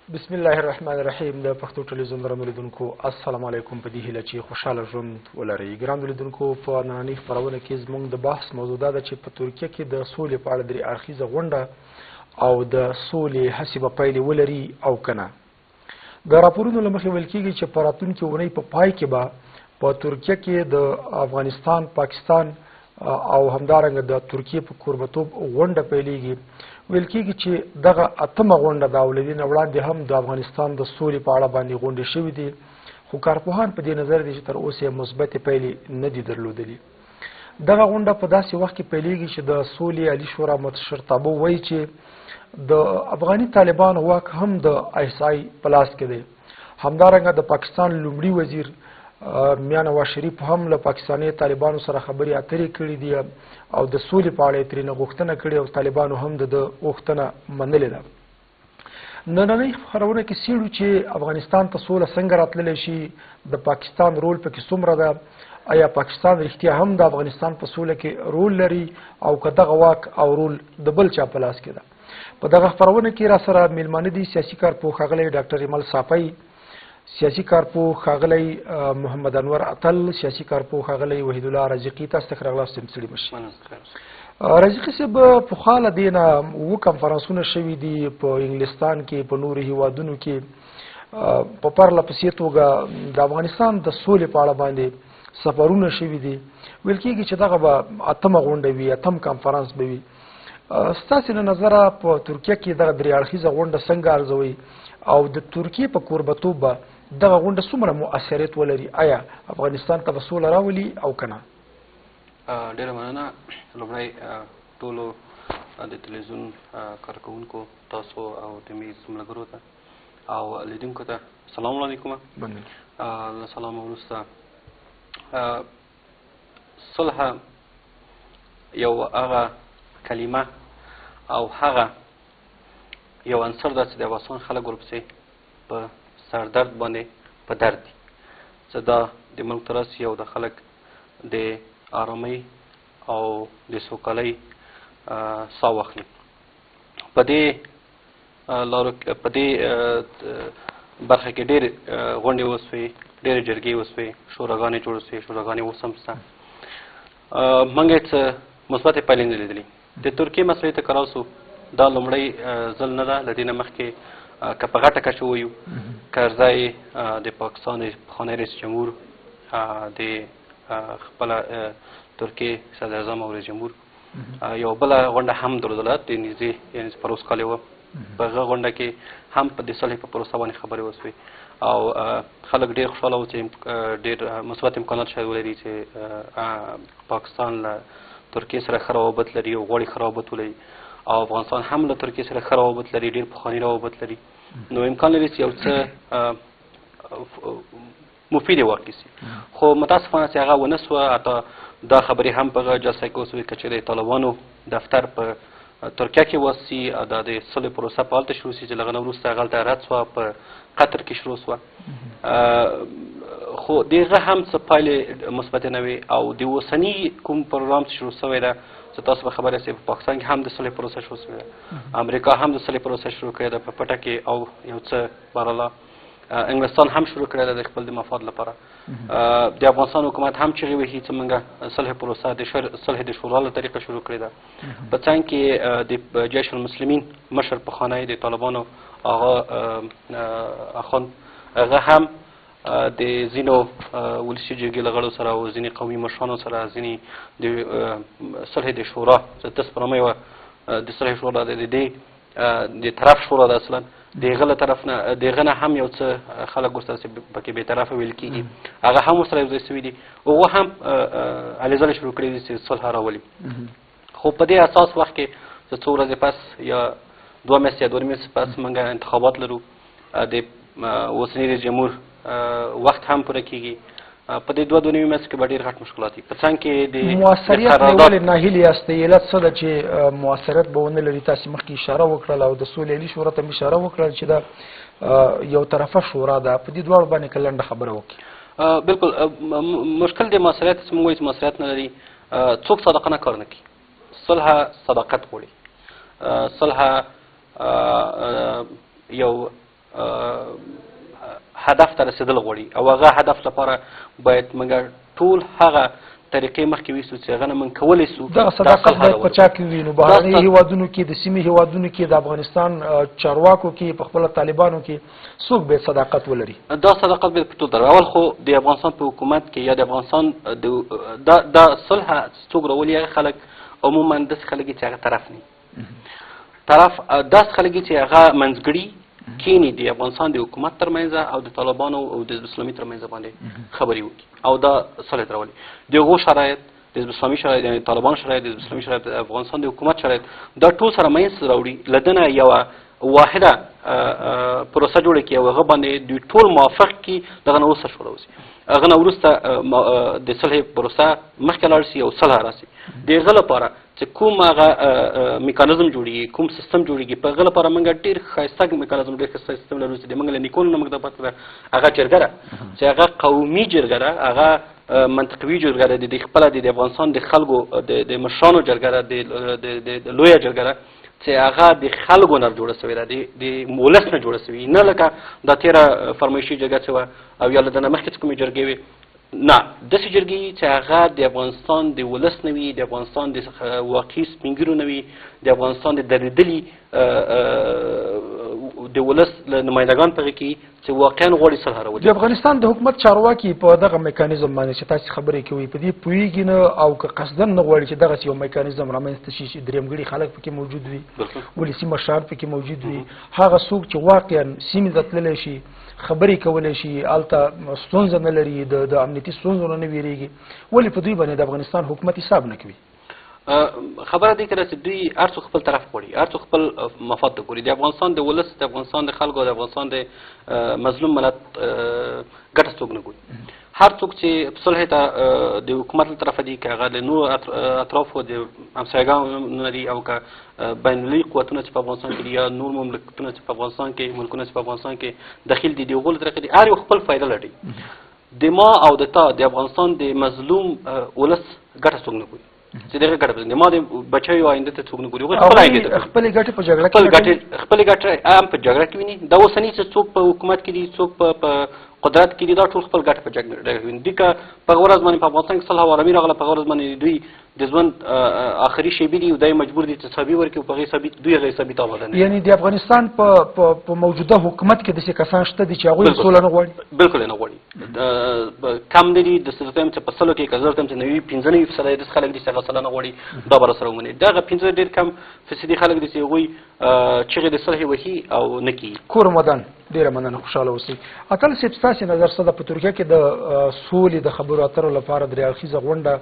بسم الله الرحمن الرحیم. د پښتو ټلویزیون درنو لیدونکو السلام علیکم. په دې هیله چې خوشحاله ژوند ولرئ. ګرانو لیدونکو، په نننۍ خپرونه کې زموږ د بحث موضوع دا ده چې په ترکیه کې د سولې په اړه درې اړخیزه غونډه او د سولې هڅې به پایلې ولري او که نه. د راپورونو له مخې ویل کېږي چې په راتلونکې اونۍ په پای کې به په ترکیه کې د افغانستان، پاکستان او همدارنګه د ترکیې په کوربتوب غونډه پیلېږي. ویل کېږي چې دغه اتمه غونډه د اولوي نه وړاندې هم د افغانستان د سولې په اړه باندې غونډې شوې دي، خو کارپوهان په دې نظر دي چې تر اوسه یې مثبتې پایلې نه دي درلودلې. دغه غونډه په داسې وخت کې پیلېږي چې د سولې عالي شورا مشرتابه وایي چې د افغاني طالبانو واک هم د ISI په لاس کې دی. همدارنګه د پاکستان لومړي وزیر میاں نواز شریف هم له پاکستاني طالبانو سره خبرې اترې کړې دي او د سولې په اړه یې ترېنه غوښتنه کړې او طالبانو هم د غوښتنه منلې ده. نننۍ خپرونه کې څېړو چې افغانستان ته سوله څنګه راتللی شي، د پاکستان رول پکې څومره ده، آیا پاکستان رښتیا هم د افغانستان په سوله کې رول لري او که دغه واک او رول د بل چا په لاس کې ده. په دغه خپرونه کې را سره میلمانه دي سیاسي کارپوه ښاغلی ډاکټر ایمل صافی، سیاسي کارپوه ښاغلی محمد انور اتل، سیاسي کارپوه ښاغلی وحید الله رازقي. تاسو ته ښه راغلاست. ستړي مه شئ. رازقي صاحب، پخوا له دې نه اووه کنفرانسونه شوي دي په انګلستان کې، په نورو هیوادونو کې. په پرله پسې توګه د افغانستان د سولې په اړه باندې سفرونه شوي دي. ویل کېږي چې دغه به اتمه غونډه وي، اتم کنفرانس به وي. ستاسې له نظره په ترکیه کې دغه درې اړخیزه غونډه څنګه ارزوئ او د ترکیې په کوربتوب به دغه غونډه څومره مؤثریت ولري؟ آیا افغانستان ته به سوله راولي او که نه؟ ډېره مننه. لومړی ټولو د تلویزیون کارکوونکو، تاسو او د میز ملګرو ته او لیدونکو ته سلام علیکم. له سلام وروسته صلح یو هغه کلمه او هغه یو عنصر ده چې د افغانستان خلک ورپسې په سردرد باندې په درد دي. چې دا د ملک ترڅ یو د خلک د آرامۍ او د سوکالۍ ساه واخلي. په دې برخه کې ډېرې غونډې وسوې، ډېرې جرګې وسوې، شوراګانې جوړې سوې، شوراګانې اوس هم شته. موږ یې څه مثبتې پایلې نه لیدلې. د ترکیې مسلې ته که راسو، دا لومړی ځل نه ده. له دې نه مخکې که په غټه کچه ووایو، کرزی د پاکستان د پخوانی رئیس جمهور، د خپله ترکیې صدر اعظم او رئیس جمهور یو بله غونډه هم درلودله د نږدې یعنې پروس کال وه. په هغه غونډه کې هم په د صلح په پروسه باندې خبرې وسوې او خلک ډېر خوشحاله وو چې ډېر مثبت امکانات شاید ولري چې پاکستان له ترکیې سره ښه روابط لري او غواړي ښه روابط ولري، او افغانستان هم له ترکیې سره ښه روابط لري، ډېر پخواني روابط لري. نو امکان لري چې یو څه مفید یې واخیستي. خو متاسفانه چې هغه ونه سوه. حتی دا خبرې هم په هغه جلسه کې وسوې که چې د طالبانو دفتر په ترکیه کې واسي، دا د صلح پروسه په هلته شروع سي چې له هغه نه وروسته هغه هلته رد سوه، په قطر کې شروع سوه. خو د هغه هم څه پایلې مثبتې نه وې. او د اوسني کوم پروګرام چې شروع سوی ده، چې تاسو به خبر یاستئ، په پاکستان کې هم د صلح پروسه شروع سوې ده، امریکا هم د صلح پروسه شروع کړې ده په پټه کې، او یو څه بهرحاله انګلستان هم شروع کړې ده د خپل د مفاد لپاره. د افغانستان حکومت هم چغې وهي چې موږ صلح پروسه د صلح د شورا له طریقه شروع کړې ده. په څنګ کې د جیش المسلمین مشر پخوانی د طالبانو هغه اخوند، هغه هم د ځینو ولسي جرګې له غړو سره او ځینې قومي مشرانو سره، ځینې د صلح د شورا چې داسې په نامه وه د صلح شورا د طرف شورا ده اصلا، د هغه له طرف نه د هغه نه هم یو څه خلک ورسره چې پکې بېطرفه ویل کېږي، هغه هم ورسره یو ځای سوي دي. هغو هم هلې ځلې شروع کړي دي چې صلح راولي. خو په دې اساس وخت کې چې څو ورځې پس یا 2 میاشتې یا 2 میاشتې پس موږ انتخابات لرو. د اوسني رئیس جمهور وخت هم پوره کېږي. په دې 2 میاشتو کې به ډېر غټ مشکلات وي. په څنګ کې د مؤثریت نه ولې ناهیلې یاستئ؟ علت څه ده چې مؤثریت به ونه لري؟ تاسې مخکې اشاره وکړله او د سولې عالي شورا ته مې اشاره وکړل چې دا یو طرفه شورا ده. په دې دواړو باندې که لنډه خبره وکړي. بالکل مشکل د مؤثریت چې موږ وایو چې مؤثریت نه لري. څوک صادقانه کار نه کوي. صلح صداقت غواړي. صلح یو هدف ته رسېدل غواړي او هغه هدف لپاره باید موږ ټول هغه طریقې مخکې ویستو چې هغه نه موږ کولی سو دغه صداقت باید په چا کې وي نو بهرني هېوادونو کې د سیمې هېوادونو کې د افغانستان چارواکو کې په خپله طالبانو کې څوک باید صداقت ولري دا صداقت باید په ټول طرف اول خو د افغانستان په حکومت کې یا د افغانستان دا صلح څوک راولي هغه خلک عموما داسې خلک چې هغه طرف نه داسې خلک چې هغه منځګړي کینی د افغانستان د حکومت ترمنځ او د طالبانو او د اسلامي ترمنځ باندې خبرې وکړي او دا صلح راولي د هغو شرایط د اسلامي شرایط یعنې طالبان شرایط د اسلامي شرایط د افغانستان د حکومت شرایط دا ټول سره منځ راوړي له دنه یوه واحده پروسه جوړه کړي او هغه باندې دوی ټول موافق کړي دغه نه وروسته شوره وشي هغه نه وروسته د صلح پروسه مخکې لاړ شي او صلح راسي د هغه لپاره چې کوم هغه میکانیزم جوړېږي کوم سیستم جوړېږي په هغه لپاره موږ ډېر ښایسته میکانیزم ډېر ښایسته سیستم لرو چې د موږ له نیکونو نه موږ د پته ده هغه جرګه ده چې هغه قومي جرګه ده هغه منطقوي جرګه ده د خپله د افغانستان د خلکو د مشرانو جرګه ده د لویه جرګه ده چې هغه د خلکو نه جوړه شوې ده د ولس نه جوړه شوې نه لکه دا تېره فرمایشي جرګه چې وه او یا له ده نه مخکې چې کومې جرګې وې نه داسې جرګې چې هغه د افغانستان د ولس نه وي د افغانستان د واقعي سپین ږیرو نه وي د افغانستان د درېدلي د ولس نمایندګان په هغې کې چې واقعا غواړي صلح راولي د افغانستان د حکومت چارواکي په دغه میکانیزم باندې چې تاسې خبرې کوئ په دې پوهېږي نه او که قصدا نه غواړي چې دغسې یو میکانیزم رامنځته شي چې درېیمګړي خلک پکې موجود وي ولسي مشران پکې موجود وي هغه څوک چې واقعا سیمې ته تللی شي خبرې کولی شي هلته ستونزه نه لري د امنیتي ستونزو نه ویرېږي ولې په دوی باندې د افغانستان حکومت حساب نه کوي خبره دې کړه چې دوی هر څوک خپل طرف غواړي هر څوک خپل مفاد ته ګوري د افغانستان د ولس د افغانستان د خلکو د افغانستان د مظلوم ملت ګټه څوک نه ګوري هر څوک چې صلح ته د حکومت له طرفه دي که هغه د نورو اطرافو د همسایګانو نه دي او که بین المللي قوتونه چې په افغانستان کې دي یا نور مملکتونه چې په افغانستان کې ملکونه چې په افغانستان کې دخیل دي د هغو له طرفه دي هر یو خپل فایده لټوي د ما او د تا د افغانستان د مظلوم ولس ګټه څوک نه ګوري چې دغه ګټه د ما د بچیو آینده ته څوک نه ګوري خپلې ګټې په جګړه کې خپلې ګټې هم په جګړه کې ویني دا اوسني چې څوک په حکومت کې دي څوک په قدرت کې دي دا ټول خپل ګټه په جګړه کې ویني دي که په هغه ورځ باندې په افغانستان کې صلح او ارامي راغله په هغه ورځ باندې دوی د ژوند آخري شیبې دي دی مجبور دي چې ثابي ورکړي په هغې دوی هغې ثابته وده نه یعنې د افغانستان په موجوده حکومت کې داسې کسان شته دي چې هغوی سوله نه غواړي بلکل یې نه غواړي کم نه دي د ستم چې په سلو کې که زه ورته چې 95% یې داسې خلک دي چې هغه سله نه غواړي دا به راسره ومني دغه 15 ډېر کم فیصدي خلک دي چې هغوی چغې د صلحې وهي او نه کیي کور مدن ډېره مننه خوشحاله اوسئ اتل صاحب ستاسې نظر څه ده په ترکیه کې د سولې د خبرو اترو لپاره درې اړخیزه غونډه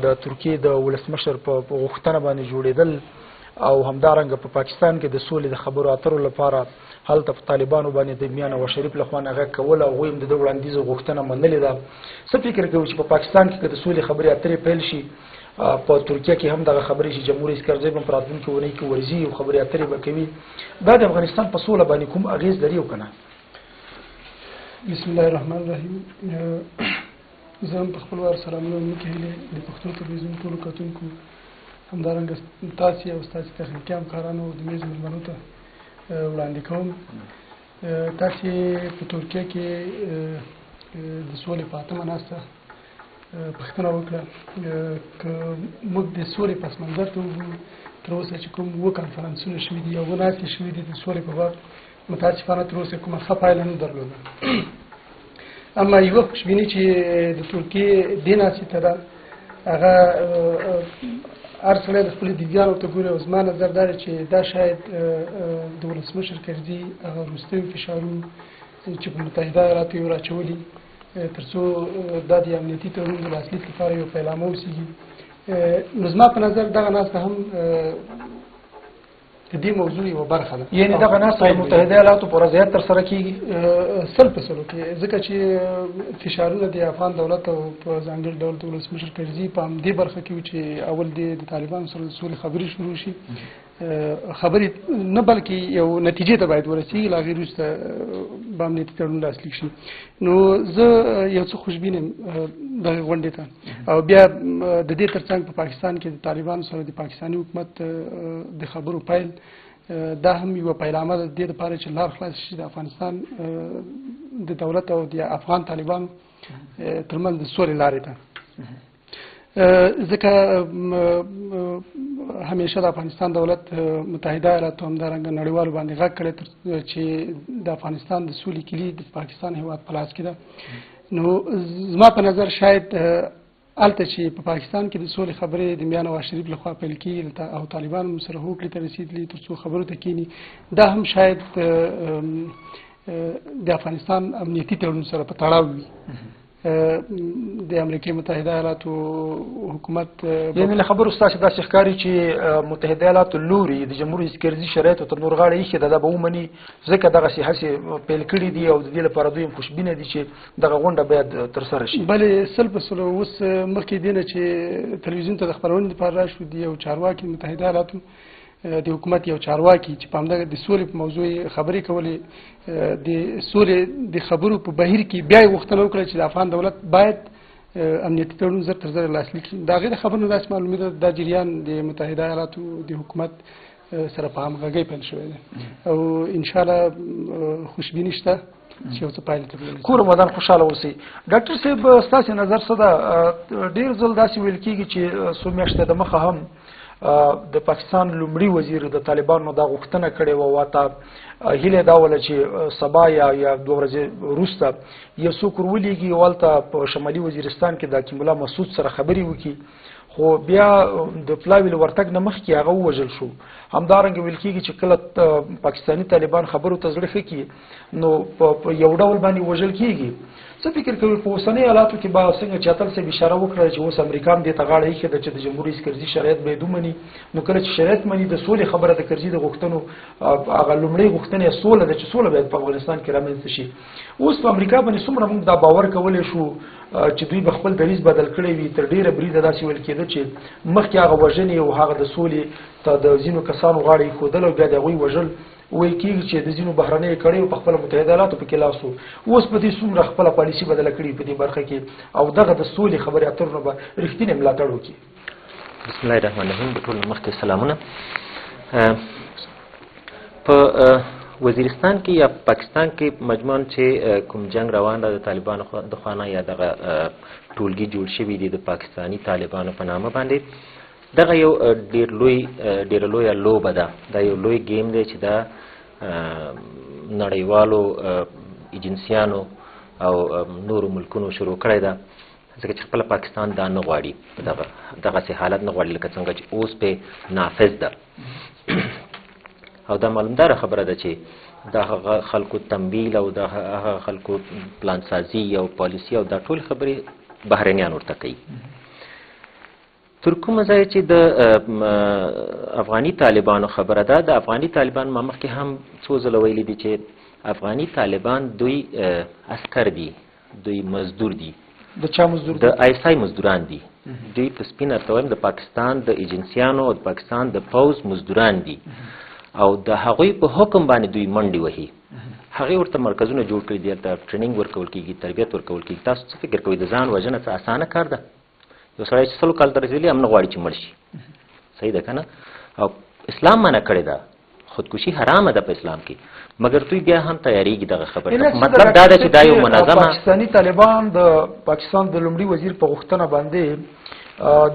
د ترکیې د ولسمشر په غوښتنه باندې جوړېدل او همدارنګه په پاکستان کې د سولې د خبرو اترو لپاره هلته په طالبانو باندې د میا نواز شریف لخوا غږ کول او هغوی هم د ده وړاندیز غوښتنه منلې ده څه فکر کوي چې په پاکستان کې که د سولې خبرې اترې پیل شي په ترکیه کې هم دغه خبرې چې جمهور رئیس کرزی به په راتلونکې اونۍ کې ورځي او خبرې اترې به کوي دا د افغانستان په سوله باندې کوم اغېز لري او که نه بسم الله الرحمن الرحیم زه هم په خپل وار سلامونه ومنکې هیلې د پښتو تلویزیون ټولو کتونکو همدارنګه تاسې او ستاسې تخنیکي همکارانو د میز مېلمنو ته وړاندې کوم تاسې په ترکیه کې د سولې په اتمه ناسته پوښتنه وکړه که موږ د سولې پس منظر ته وګورو تر اوسه چې کوم 2 کنفرانسونه شوي دي یا 2 ناستې شوي دي د سولې په باب متاسفانه تر اوسه کومه ښه پایله نه درلوده اما یوه خوشبیني چې د ترکیې دې ناستې ته ده هغه هر سړی د خپلو دیدګانو ته ګوري او زما نظر دا دی چې دا شاید د ولسمشر کرزي هغه وروستیو فشارونه چې په متحده ایالاتو یې راچولي تر څو دا د امنیتي تړون د لاسلیک لپاره یو پیلامه وسیږي نو زما په نظر دغه ناسته هم د دې موضوع یوه برخه ده یعنې دغه ناسته د متحده ایالاتو په رضایت ترسره کیږي 100% کې ځکه چې فشارونه د افغان دولت او په ځانګړي ډول د ولسمشر کرزي په همدې برخه کې و چې اول د طالبانو سره د سولې خبرې شروع شي خبرې نه بلکې یو نتیجې ته باید ورسېږي له هغې وروسته به امنیتي تړون لاسلیک شي نو زه یو څه خوشبین یم دغې غونډې ته او بیا د دې تر څنګ په پاکستان کې د طالبانو سره د پاکستاني حکومت د خبرو پیل دا هم یوه پیلامه ده د دې دپاره چې لار خلاص شي د افغانستان د دولت او د افغان طالبانو ترمنځ د سولې لارې ته. ځکه همیشه د افغانستان دولت متحده ایالاتو همدارنګه نړیوالو باندې غږ کړی چې د افغانستان د سولې کلي د پاکستان هېواد په لاس کې ده. نو زما په نظر شاید هلته چې په پاکستان کې د سولې خبرې د میا نواز شریف لخوا پیل کېږي او طالبان هم سره هوکړې ته رسېدلي تر څو خبرو ته کښېني، دا هم شاید د افغانستان امنیتي تړون سره په تړاو وي. د امریکای متحده ایالاتو حکومت یعنې له خبرو ستاسې داسې ښکاري چې متحده ایالاتو لوري د جمهور رئیس کرزي شرایطو تر نور غاړه ایښې ده، دا به ومني ځکه دغسې هڅې پیل کړي دي او د دې لپاره دوی هم خوشبینه دي چې دغه غونډه باید ترسره شي. بلې سل په سلو اوس مخکې دې نه چې تلویزیون ته د خپرونې لپاره راشو د یو چارواکي متحده ایالاتو د حکومت یو چارواکي چې په همدغه د سولې په موضوع خبرې کولې، د سولې د خبرو په بهیر کې بیا یې غوښتنه وکړه چې د افغان دولت باید امنیتي تړون زر تر زر لاسلیک کړي. د هغې د خبرو داسې معلومي ده دا جریان د متحده ایالاتو د حکومت سره په همغږۍ پیل شوی دی او انشاءالله خوشبیني شته چې یو څه پایلې ته ورسېږي. کور مدان خوشحاله اوسئ. ډاکټر صاحب ستاسې نظر څه ده؟ ډېر ځل داسې ویل کېږي چې څو میاشتې دمخه هم د پاکستان لومړي وزیر د طالبانو دا غوښتنه کړې وه، واته هیله دا وله چې سبا یا 2 ورځې وروسته یو څوک ورولېږي او هلته په شمالي وزیرستان کې د حکیم الله مسعود سره خبرې وکړي، خو بیا د پلاوي له ورتګ نه مخکې هغه ووژل شو. همدارنګه ویل کېږي چې کله پاکستاني طالبان خبرو ته زړه ښه کړي نو په یو ډول باندې وژل کېږي. څه فکر کوي په اوسنۍ حالاتو کې به څنګه چې اتل صاحب اشاره وکړه چې اوس امریکا هم دې ته غاړه ایښې ده چې د جمهور رئیس کرزي شرایط باید ومني، نو کله چې شرایط مني د سولې خبره د کرزي د غوښتنو هغه لومړۍ غوښتنه یې سوله ده چې سوله باید په افغانستان کې رامنځته شي. اوس په امریکا باندې څومره موږ دا باور کولی شو چې دوی به خپل دریځ بدل کړی وي؟ تر ډېره بریده داسې ویل کېده چې مخکې هغه وژنې او هغه د سولې ته د ځینو کسانو غاړه ایښودل او بیا د هغوی وژل وایي کېږي چې د ځینو بهرنیو کړیو په خپله متحده ایالاتو پکې لاس و. اوس په دې څومره خپله پالیسي بدله کړي په دې برخه کې او دغه د سولې خبرې اترونه به رښتینې ملاتړ وکړي؟ بسم الله الرحمن الرحیم. د ټولو مخکې سلامونه. په وزیرستان کې یا پاکستان کې مجموعاً چې کوم جنگ روان ده د طالبانو د خوا نه یا دغه ټولګي جوړ شوي دي د پاکستاني طالبانو په نامه باندې، دغه یو ډېره لویه لوبه ده. دا یو لوی ګیم دی چې دا نړیوالو ایجنسیانو او نورو ملکونو شروع کړی ده، ځکه چې خپله پاکستان دا نه غواړي، دغسې حالت نه غواړي لکه څنګه چې اوس پې نافذ ده. او دا معلومداره خبره ده چې دا هغه خلکو تمویل او دا هغه خلکو پلان سازي او پالیسي او دا ټول خبرې بهرنیان ورته کوي. تر کومه ځایه چې د افغاني طالبانو خبره ده، د افغاني طالبان ما مخکې هم څو ځله ویلي دي چې افغاني طالبان دوی عسکر دي، دوی مزدور دي. د چا مزدور دي؟ د ISI مزدوران دي. دوی په سپینه ته وایم د پاکستان د ایجنسیانو او د پاکستان د پوځ مزدوران دي او د هغوی په حکم باندې دوی منډې وهي. هغې ورته مرکزونه جوړ کړي دي، هلته ټریننګ ورکول کېږي، تربیت ورکول کېږي. تاسو څه فکر کوئ د ځان وژنه څه اسانه کار ده؟ یو سړی چې 100 کال ته رسېدلی هم نه غواړي چې مړ شي. صحیح ده که نه؟ او اسلام منع کړې ده، خودکشي حرامه ده په اسلام کې، مګر دوی بیا هم تیاریږي دغه خبره. مطلب دا ده چې دا یو منظمه پاکستاني طالبان د پاکستان د لومړي وزیر په غوښتنه باندې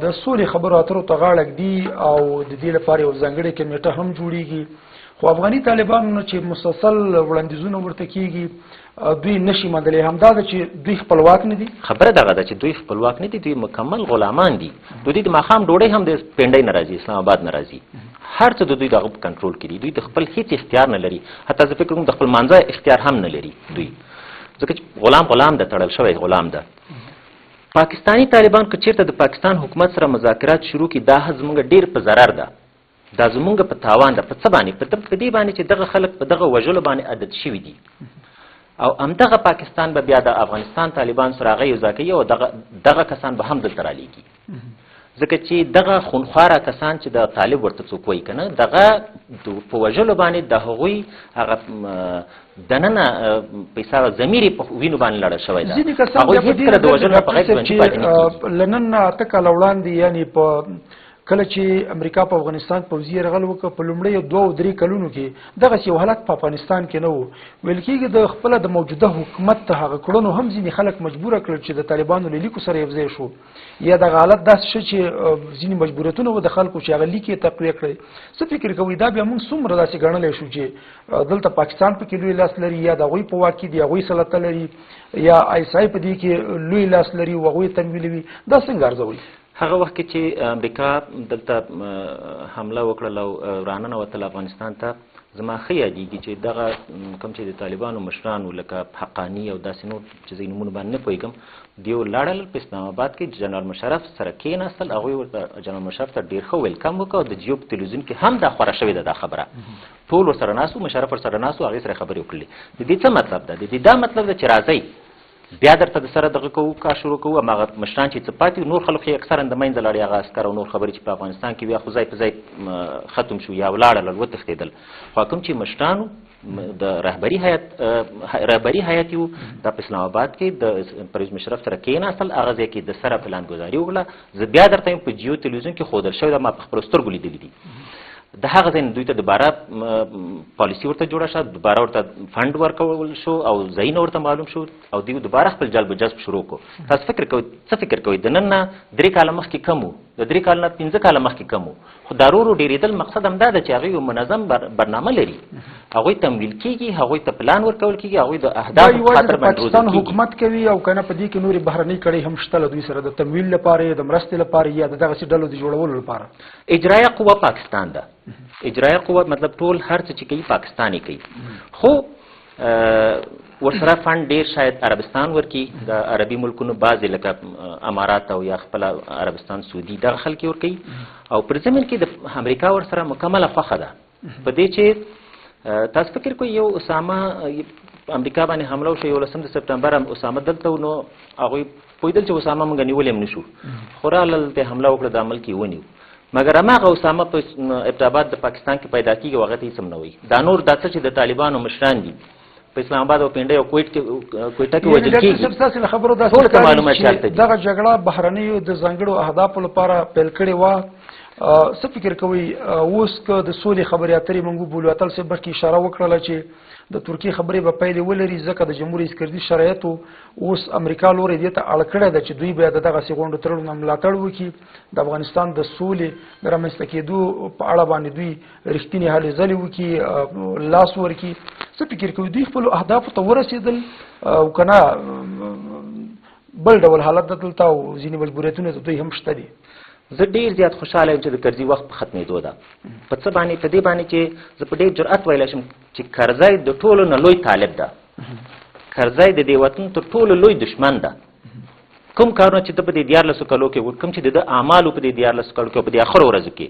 د سولې خبرو اترو ته غاړه ږدي او د دې لپاره یو ځانګړې کمیټه هم جوړیږي، خو افغاني طالبانو چې مسلسل وړاندیزونه ورته کېږي دوی نشي موندلی. همدا ده چې دوی خپلواک نه دي. خبره دغه ده چې دوی خپلواک نه دي، دوی مکمل غلامان دي. دوی د ماښام ډوډۍ هم د پنډۍ نه راځي، اسلام آباد نه راځي، هر څه د دوی دغه په کنټرول کې دي. دوی د خپل هیڅ اختیار نه لري، حتی زه فکر کوم د خپل مانځه اختیار هم نه لري دوی، ځکه چې غلام ده، تړل شوی غلام ده. پاکستاني طالبان که چېرته د پاکستان حکومت سره مذاکرات شروع کړي، دا زموږ ډېر په ضرر ده، دا زموږ په تاوان ده. په څه باندې؟ په دې باندې چې دغه خلک په دغه وژلو باندې عادت شوي دي او همدغه پاکستان به بیا د افغانستان طالبان سره هغه یو ځای کوي او دغه کسان به هم دلته رالیږي، ځکه چې دغه خونخواره کسان چې د طالب ورته څوک وایي که نه، دغه په وژلو باندې د هغوی هغه دننه پیسه ضمیر یې په وینو باندې لړل شوی ده. هغوی هېڅکله د وژلو نه په غیب ژوندي پاتې نه کېږي. له نن نه 8 کاله وړاندې یعنې په کله چې امریکا په افغانستان پوځي یرغل وکړ په لومړیو 2 او 3 کلونو کې دغسې یو حالت په افغانستان کې نه و. ویل کېږي د خپله د موجوده حکومت ته هغه کړنو هم ځینې خلک مجبوره کړل چې د طالبانو له لیکو سره یوځای شو، یا دغه حالت داسې شو چې ځینې مجبوریتونه و د خلکو چې هغه لیک یې تقویه کړی. څه فکر کوئ دا بیا موږ څومره داسې ګڼلی شو چې دلته پاکستان پکې لوی لاس لري، یا د هغوی په واک کې دي هغوی سلطه لري، یا ISI په دې کې لوی لاس لري او هغوی تمویلوي؟ دا څنګه ارزوئ؟ هغه وخت کې چې امریکا دلته حمله وکړله او راننوتل افغانستان ته، زما ښه یادېږي چې دغه کوم چې د طالبانو مشرانو لکه حقاني او داسې نور چې زه نومونه باندې نه پوهېږم، دیو لاړل په اسلام آباد کې جنرال مشرف سره کېناستل، هغوی ورته جنرال مشرف ته ډېر ښه ویلکم وکړ او د جیو په تلویزیون کې هم دا خوره شوې ده دا خبره، ټول ورسره ناست وو، مشرف ورسره ناست وو، هغې سره خبرې وکړلې. د دې څه مطلب ده؟ د دې دا مطلب ده چې راځئ بیا درته د سره دغه کوو کار شروع کوو. هماغه مشران چې څه پاتې نور خلک یې اکثرا د منځه لاړې، هغه عسکر او نور خبرې چې په افغانستان کې بیا خو ځای په ځای ختم شو یا ولاړل وتښتېدل. خو کوم چې مشرانو د رهبري هیات یو دا په اسلام آباد کې د پرویز مشرف سره کېناستل، هغه ځای کې د سره پلانګذاري وکړه. زه بیا درته یم په جیو تلویزیون کې ښودل شوی ده، ما په خپلو سترګو لیدلي دي. د هغه ځای نه دوی ته دوباره پالیسي ورته جوړه شوه، دوباره ورته فنډ ورکول شو او ځایونه ورته معلوم شو او دوی دوباره خپل جلب و جذب شروع کړو. تاسو څه فکر کوئ؟ د نن نه 3 کاله مخکې کم وو، د 3 کاله نه 15 کاله مخکې کم وو، خو دا ورو ورو ډېرېدل. مقصد همدا ده چې هغوی یو منظم برنامه لري، هغوی تمویل کېږي، هغوی ته پلان ورکول کېږي، هغوی د اهدافو په خاطر باندې روزل پاکستان حکومت کوي او که نه په دې کې نورې بهرنۍ کړۍ هم شته له دوی سره د تمویل لپاره، د مرستې لپاره، یا د دغسې ډلو د جوړولو لپاره. اجرایه قوه پاکستان ده. اجرایه قوه مطلب ټول هر څه چې کوي پاکستان یې کوي، خو ورسره فنډ ډېر شاید عربستان ورکي، د عربي ملکونو بعضې لکه امارات او یا خپله عربستان سعودي دغه خلک یې ورکوي. او پر زمین کې د امریکا ورسره مکمله خوښه ده په دې چې تاسو فکر کوئ یو اسامه امریکا باندې حمله وشو 11 سپټمبر اسامه دلته و، نو هغوی پوهېدل چې اسامه موږ نیولی هم نه شو، خو رالل ته حمله وکړه د عمل کې ونیو. مګر هماغه اسامه په ابتدابات د پاکستان کې پیدا کېږي او هغه ته هېڅ هم نه وایي. دا نور دا څه چې د طالبانو مشران دي په اسلام آباد او پنډۍ او کویټه کې وژل کېږي، ټول ته معلومه چې هلته دي. دغه جګړه بهرنیو د ځانګړو اهدافو لپاره پیل کړې وه. څه فکر کوئ اوس که د سولې خبرې اترې موږ وبولو؟ اتل صاحب مخکې اشاره وکړله چې د ترکیې خبرې به پیلې ولري، ځکه د جمهوریت اسکردي شرایطو اوس امریکا لورې دې ته اړ کړی ده چې دوی بیا د دغسې غونډو تړونو ملاتړ وکړي، د افغانستان د سولې د رامنځته کېدو په اړه باندې دوی رښتینې هلې ځلې وکړي، لاس ورکړي. څه فکر کوي دوی خپلو اهدافو ته ورسېدل او که نه بل ډول حالت ده دلته او ځینې مجبوریتونه د دوی هم شته دي؟ زه ډېر زیات خوشحاله یم چې د کرزي وخت په ختمېدو ده. په څه باندې؟ په دې باندې چې زه په ډېر جرأت ویلی شم چې کرزی د ټولو نه لوی طالب ده، کرزی د دې وطن تر ټولو لوی دشمن ده. کوم کارونه چې ده په دې 14 کلو کې کوم چې د ده اعمالو په دې 14 کلو کې او په دې اخرو ورځو کې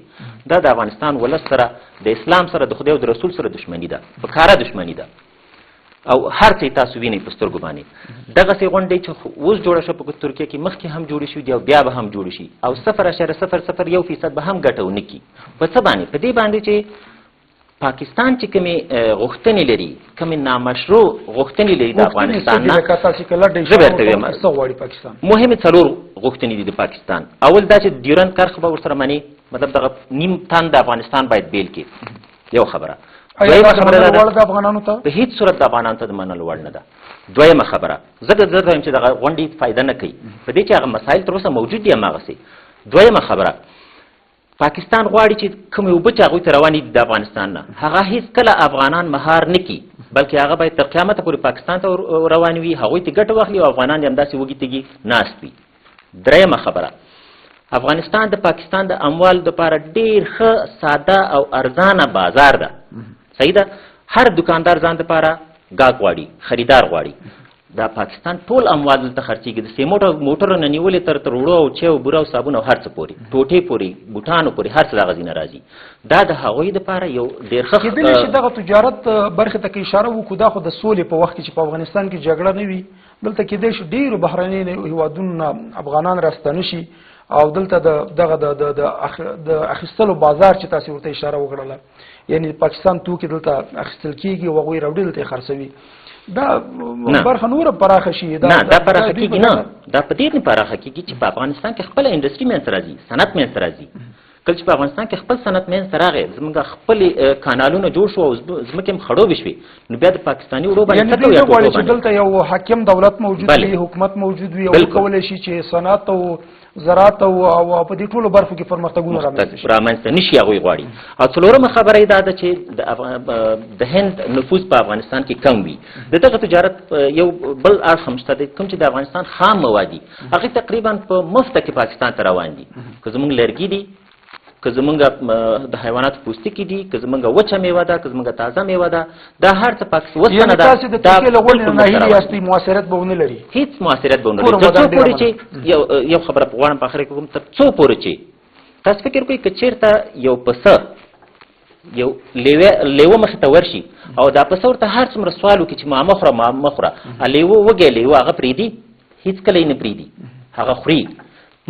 دا د افغانستان ولس سره، د اسلام سره، د خدای او د رسول سره دشمني ده، په ښکاره دشمني ده. او هر څه تاسو وینئ په سترګو باندې. دغسې غونډې چې اوس جوړه شوه په ترکیه کې، مخکې هم جوړې شوي دي او بیا به هم جوړې شي، او 0.001% به هم ګټه ونه کړي. په څه باندې؟ په دې باندې چې پاکستان چې کومې غوښتنې لري، کومې نامشروع غوښتنې لري د افغانستان نه، مهمې 4 غوښتنې دي د پاکستان. اول دا چې ډیورنډ کرښه به ورسره مني، مطلب دغه نیم تن د افغانستان باید بیل کړي، یو خبره. دویمه خبره ده په هیڅ صورت د افغانانو ته د منلو وړ نه ده. دویمه خبره زه وایم چې دغه غونډې فایده نه کوي په دې چې هغه مسایل تر اوسه موجود دي هماغسې. دویمه خبره پاکستان غواړي چې کومې اوبه چې هغوی ته روانې دي د افغانستان نه، هغه هېڅکله افغانان مهار نه کړي، بلکې هغه باید تر قیامته پورې پاکستان ته روان وي، هغوی ته ګټه واخلي او افغانان یې همداسې وږي تږي ناست وي. درېیمه خبره افغانستان د پاکستان د اموالو دپاره ډېر ښه ساده او ارزانه بازار ده. صحیح ده؟ هر دکاندار ځان دپاره ګاګ غواړي، خریدار غواړي. دا پاکستان ټول اموال دلته خرڅېږي، د سیموټو موټرو نه نیولې تر وړو او چای او بوره او صابون او هر څه پورې، ټوټې پورې، بوټانو پورې، هر څه دغه ځای نه راځي. دا د هغوی دپاره یو ډېر ښه کېدلی شي دغه تجارت برخې ته که اشاره وکړو، دا خو د سولې په وخت کې چې په افغانستان کې جګړه نه وي، دلته کېدای شي ډېرو بهرني هېوادونو نه افغانان راستانه شي او دلته دغه د اخیستلو بازار چې تاسو ورته اشاره وکړله، یعنی پاکستان توکي دلته اخیستل کېږي او هغوی راوړي دلته یې خرڅوي. دا برخه نوره پراخه شي؟ نه دا پراخه کېږي نه، دا په دې نه پراخه کېږي چې په افغانستان کې خپله انډسټري منځته راځي، صنعت منځته راځي. کله چې په افغانستان کې خپل صنعت منځته راغی زموږ خپلې کانالونه جوړ شو او ځمکې هم خړوبې شوې نو بیا د پاکستاني وړو باندې دوی نه غواړي چې دلته یو حاکم دولت موجود وي حکومت موجود وي او وکولی شي چې صنعت او زراعت او په دې ټولو برخو کې پرمختګونه رامنځته نشي هغوی غواړي او څلورمه خبره یې دا ده چې د هند نفوذ په افغانستان کې کم وي د دغه تجارت یو بل اړخ هم شته دی کوم چې د افغانستان خام مواد دي هغې تقریبا په مفته کې پاکستان ته روان دي که زموږ لرګي دي که زمونږ د حیواناتو پوستکي دي که زمونږ وچه میوه ده که زمونږ تازه میوه ده دا هر څه پاکستان وسپنه ده تاسې د ترکیې له غونډې نه ناهیلي یاستئ مؤثریت به ونه لري هیڅ مؤثریت به ونه لري تر څو پورې چې یو خبره غواړم په اخر کې کوم تر څو پورې چې تاسو فکر کوئ که چېرته یو پسه یو لیوه مخې ته ورشي او دا پسه ورته هر څومره سوال وکړي چې ما مه خوره ما مه خوره لیوه وږی لیوه هغه پرېږدي هېڅکله یې نه پرېږدي هغه خوري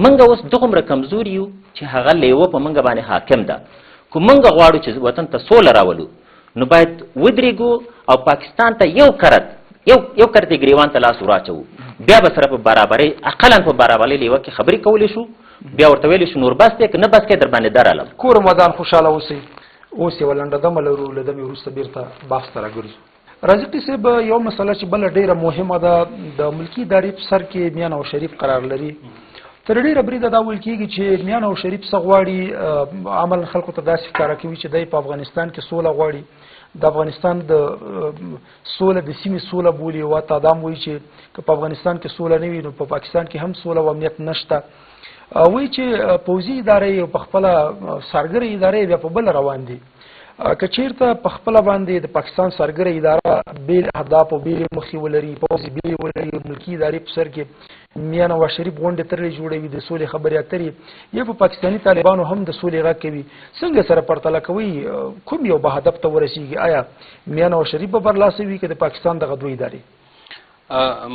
منګه اوس دومره کمزوري یو چې هغه لیوه په منګه باندې حاکم ده که منګه غواړو چې وطن ته سوله راولو نو باید ودرېږو او پاکستان ته یو کرت یې ګریوان ته لاس وراچوو بیا به سره په برابرۍ اقلا په برابرۍ لیوه کې خبرې کولی شو بیا ورته ویلی شو نور بس دی که نه بس کې در باندې درالم کور مدان خوشحاله اوسئ اوس یوه لنډه دمه لرو له دمې وروسته بیرته بحث ته راګرځو رازقي صاحب یو مسله چې بله ډېره مهمه ده د ملکي ادارې په سر کې میان او شریف قرار لري تر ډېره بریده دا ویل کېږي چې میان او شریف څه غواړي عملا خلکو ته داسې ښکاره کوي چې دی په افغانستان کې سوله غواړي د افغانستان د سوله د سیمې سوله بولي او حتی دا هم وایي چې که په افغانستان کې سوله نه وي نو په پاکستان کې هم سوله او امنیت نشته وایي چې پوځي ادارې او په خپله سرګرې ادارې بیا په بله روان دي که چېرته په خپله باندې د پاکستان سرګره اداره بېل اهداف او بېلې موخې ولري پوځي بېلې ولري ملکي ادارې په سر کې میان او شریف غونډې ترلې جوړوي د سولې خبرې اترې یا په پاکستاني طالبانو هم د سولې غږ کوي څنګه سره پرتله کوي کوم یو به هدف ته ورسیږي آیا میان او شریف به برلاسه وي که د پاکستان دغه دوه ادارې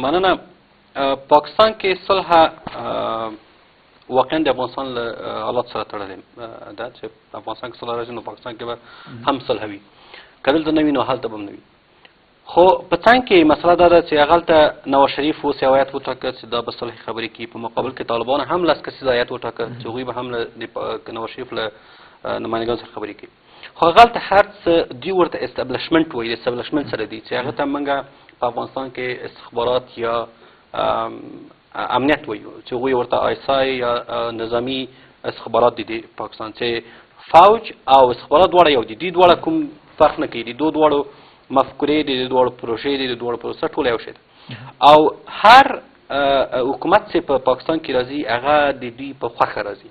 مننه پاکستان کې صلح واقعا د افغانستان له حالات سره تړلې ده چې افغانستان کې صلح راځي نو پاکستان کې به هم صلح وي که دلته نه وي نو هلته به هم نه وي خو په څنګ کې مسله دا ده چې هغلته نواز شریف اوس یو ایت وټاکه چې دا به صلح خبرې کوي په مقابل کې طالبان هم لس کسیز ایت وټاکه چې هغوی به هم له نواز شریف له نمایندګانو سره خبرې کوي خو هغلته هر څه دوی ورته استبلشمنټ وایي د استبلشمنټ سره دي چې هغه ته موږ په افغانستان کې استخبارات یا امنیت وایو چې هغوی ورته آیسای یا نظامی استخبارات دي د پاکستان چې فوج او استخبارات دواړه یو دي دوی دواړه کوم فرق نه کوي دوی دواړو مفکورې دي د دواړو پروژې دي د دواړو پروسه ټوله یو شی ده او هر حکومت چې په پاکستان کې راځي هغه د دوی په خوښه راځي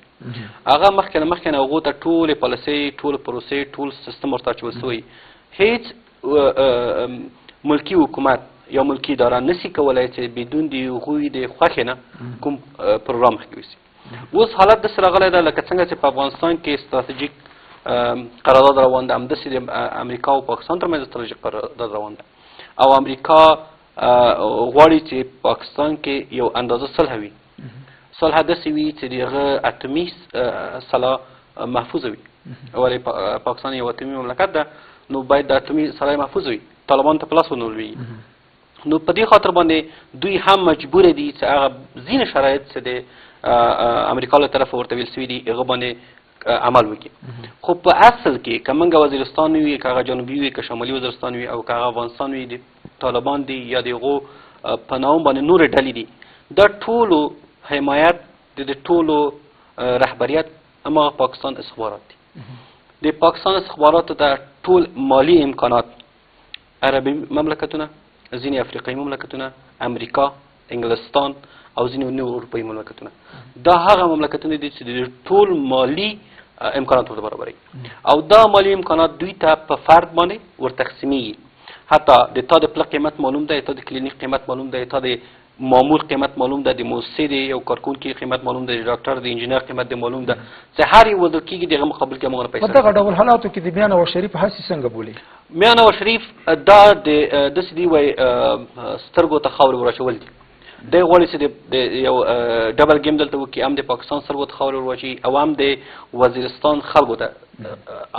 هغه مخکې نه مخکې نه هغو ته ټولې پالیسۍ ټول پروسې ټول سیستم ورته اچول سوی هیڅ ملکي حکومت یا ملکي اداره نشي کولی چې بدون د هغوی د خوښې نه کوم پروګرام مخکې یوسي اوس حالت داسې راغلی ده لکه څنګه چې په افغانستان کې ستراتیژیک قرارداد روان ده همداسې د امریکا او پاکستان ترمنځ ستراتیژیک قرارداد روان ده او امریکا غواړي چې پاکستان کې یو اندازه صلح وي صلح داسې وي چې د هغه اتمي سلاح محفوظه وي ولې پاکستان یو اتمي مملکت ده نو باید د اتمي سلاح محفوظ وي طالبان ته پلاس ونه ولوي نو په دې خاطر باندې دوی هم مجبور دي چې هغه ځینې شرایط چې د امریکا له طرفه ورته ویل سوي دي هغه باندې عمل وکړي خو په اصل کې که موږ وزیرستان وي که هغه جنوبي وي که شمالي وزیرستان وي او که هغه افغانستان وي د طالبان دي یا د هغو په نوم باندې نورې ډلې دي دا ټولو حمایت د ټولو رهبریت هماغه پاکستان استخبارات دي د پاکستان استخباراتو ته ټول مالی امکانات عربي مملکتونه ځینې افریقایي مملکتونه امریکا انګلستان او ځینې نور اروپایي مملکتونه دا هغه مملکتونه دي چې د ټول مالی امکانات ورته برابروي او دا مالی امکانات دوی ته په فرد باندې ورتقسیمیږي حتی د تا د پله قیمت معلوم ده تا د کلینیک قیمت معلوم ده تا د مامور قیمت معلوم ده د موسسې د یو کارکونکي قیمت معلوم ده د ډاکټر د انجینر قیمت د معلوم ده چې هر یو وضع کېږي د هغه مقابل کې هغه پیسې په دغه ډول حالاتو کې د میان او شریف هسې څنګه بولي میان او شریف دا داسې دي وایي سترګو ته خاورې ور دي دی غواړي چې د یو ډبل گیم دلته وکړي هم د پاکستان سترګو ته خاورې ور او هم د وزیرستان خلکو ته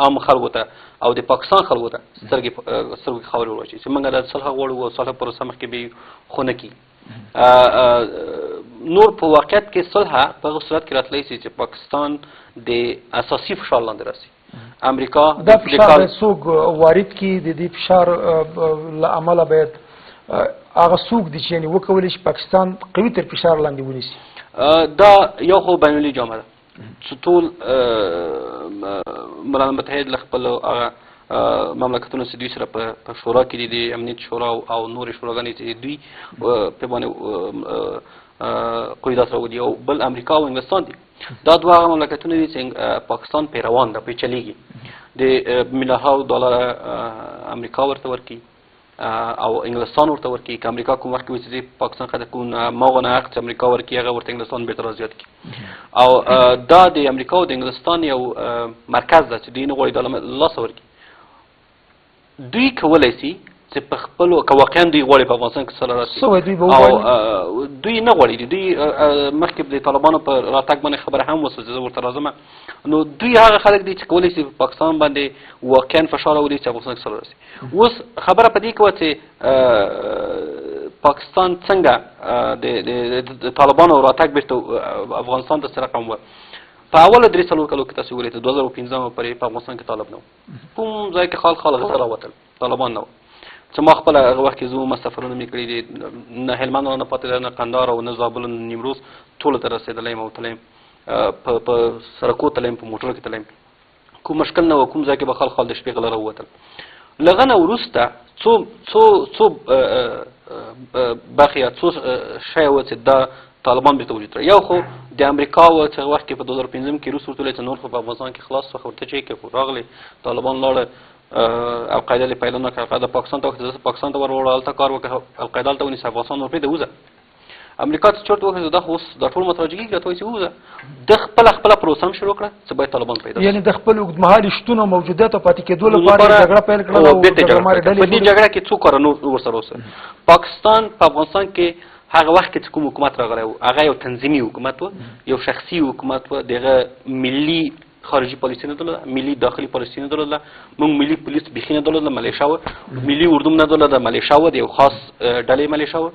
عام خلکو ته او د پاکستان خلکو ته سترګو خاورې ور چې موږ د صلح غواړو او صلح پروسه مخکې به خو نه کړي نور په واقعیت کې صلح په هغه صورت کې راتلی شي چې پاکستان د اساسي فشار لاندې راسي. امریکا دا فشار څوک وارد کړي، د دې فشار له امله باید هغه څوک دي چې یعنې وکولی شي پاکستان قوي تر فشار لاندې ونیسي؟ دا یو خو بین المللي جامعه ده چې ټول ملل متحد له خپلو هغه مملکتونو چې دوی سره په شورا کې دي، د امنیت شورا او نورې شوراګانې چې دوی په باندې قوي داس راودي، او بل امریکا او انګلستان دي. دا دوه هغه مملکتونه دي چې پاکستان پې روان ده، پې چلیږي. د میلیارډ ډالره امریکا ورته ورکوي او انګلستان ورته ورکوي. که امریکا کوم وخت کې وایي چې پاکستان خطر کوم مغونه حق چې امریکا ورکوي هغه ورته انګلستان بېرته رازیات کړي. او دا د امریکا او د انګلستان یو مرکز ده چې دوی نه غواړي دا له لاسه ورکړي. دوی کولی شي چې په خپلو که واقعا دوی غواړي په افغانستان کې سوله راسي، او دوی نه غواړي. دوی مخکې د طالبانو په راتګ باندې خبره هم وسوه چې زه ورته راځم. نو دوی هغه خلک دي چې کولی شي په پاکستان باندې واقعا فشار راولي چې افغانستان کې سوله راسي. اوس خبره په دې کې وه چې پاکستان څنګه د طالبانو راتګ بېرته افغانستان ته څه رقم وه. په اوله 3-4 کالو کې تاسو ولیدل 2015 پورې په افغانستان کې طالب نه و، کوم ځای کې خال غسه راوتل طالبان نه و. چې ما خپله هغه وخت کې زه هم سفرونه مې کړي دي، نه هلمند نه پاتې ده، نه قندهار او نه زابل نه نیمروز، ټولو ته رسېدلی یم او تللی یم، په سړکو تللی یم، په موټرو کې تللی یم، کوم مشکل نه و. کوم ځای کې به خال د شپې غله راووتل. له هغه نه وروسته څو برخې یا څو شی وه چې دا طالبان بېرته وجود را. یو خو د امریکا و چې هغه وخت کې په 2015 کې روس ورته ویل چې نور خو په افغانستان کې خلاص څخه ورته چې کې راغلې طالبان لاړه القاعده له پیدا نه کړه. القاعده پاکستان ته وخت پاکستان ته ور هلته کار وکړه، القاعده ته ونیسه، افغانستان ورپرېږده وځه. امریکا ته چورت وکړه دا خو اوس دا ټول متوجه کېږي ته وایي چې وځه. د خپله پروسه هم شروع کړه چې باید طالبان پیدا شي، یعنې د خپل اوږدمهالي شتون او موجودیت او پاتې کېدو لپاره جګړه پیل کړله. او په دې جګړه کې څو کاره نور ورسره اوسه. پاکستان په افغانستان کې هغه وخت کې چې کوم حکومت راغلی و هغه یو تنظیمي حکومت و، یو شخصي حکومت و. دغه ملي خارجي پالیسي نه درلوده، ملي داخلي پالیسي نه درلوده. موږ ملي پولیس بیخي نه درلوده، ملیشه وه. ملي اردوم نه درلوده، ملیشه وه، د یو خاص ډلې ملیشه وه.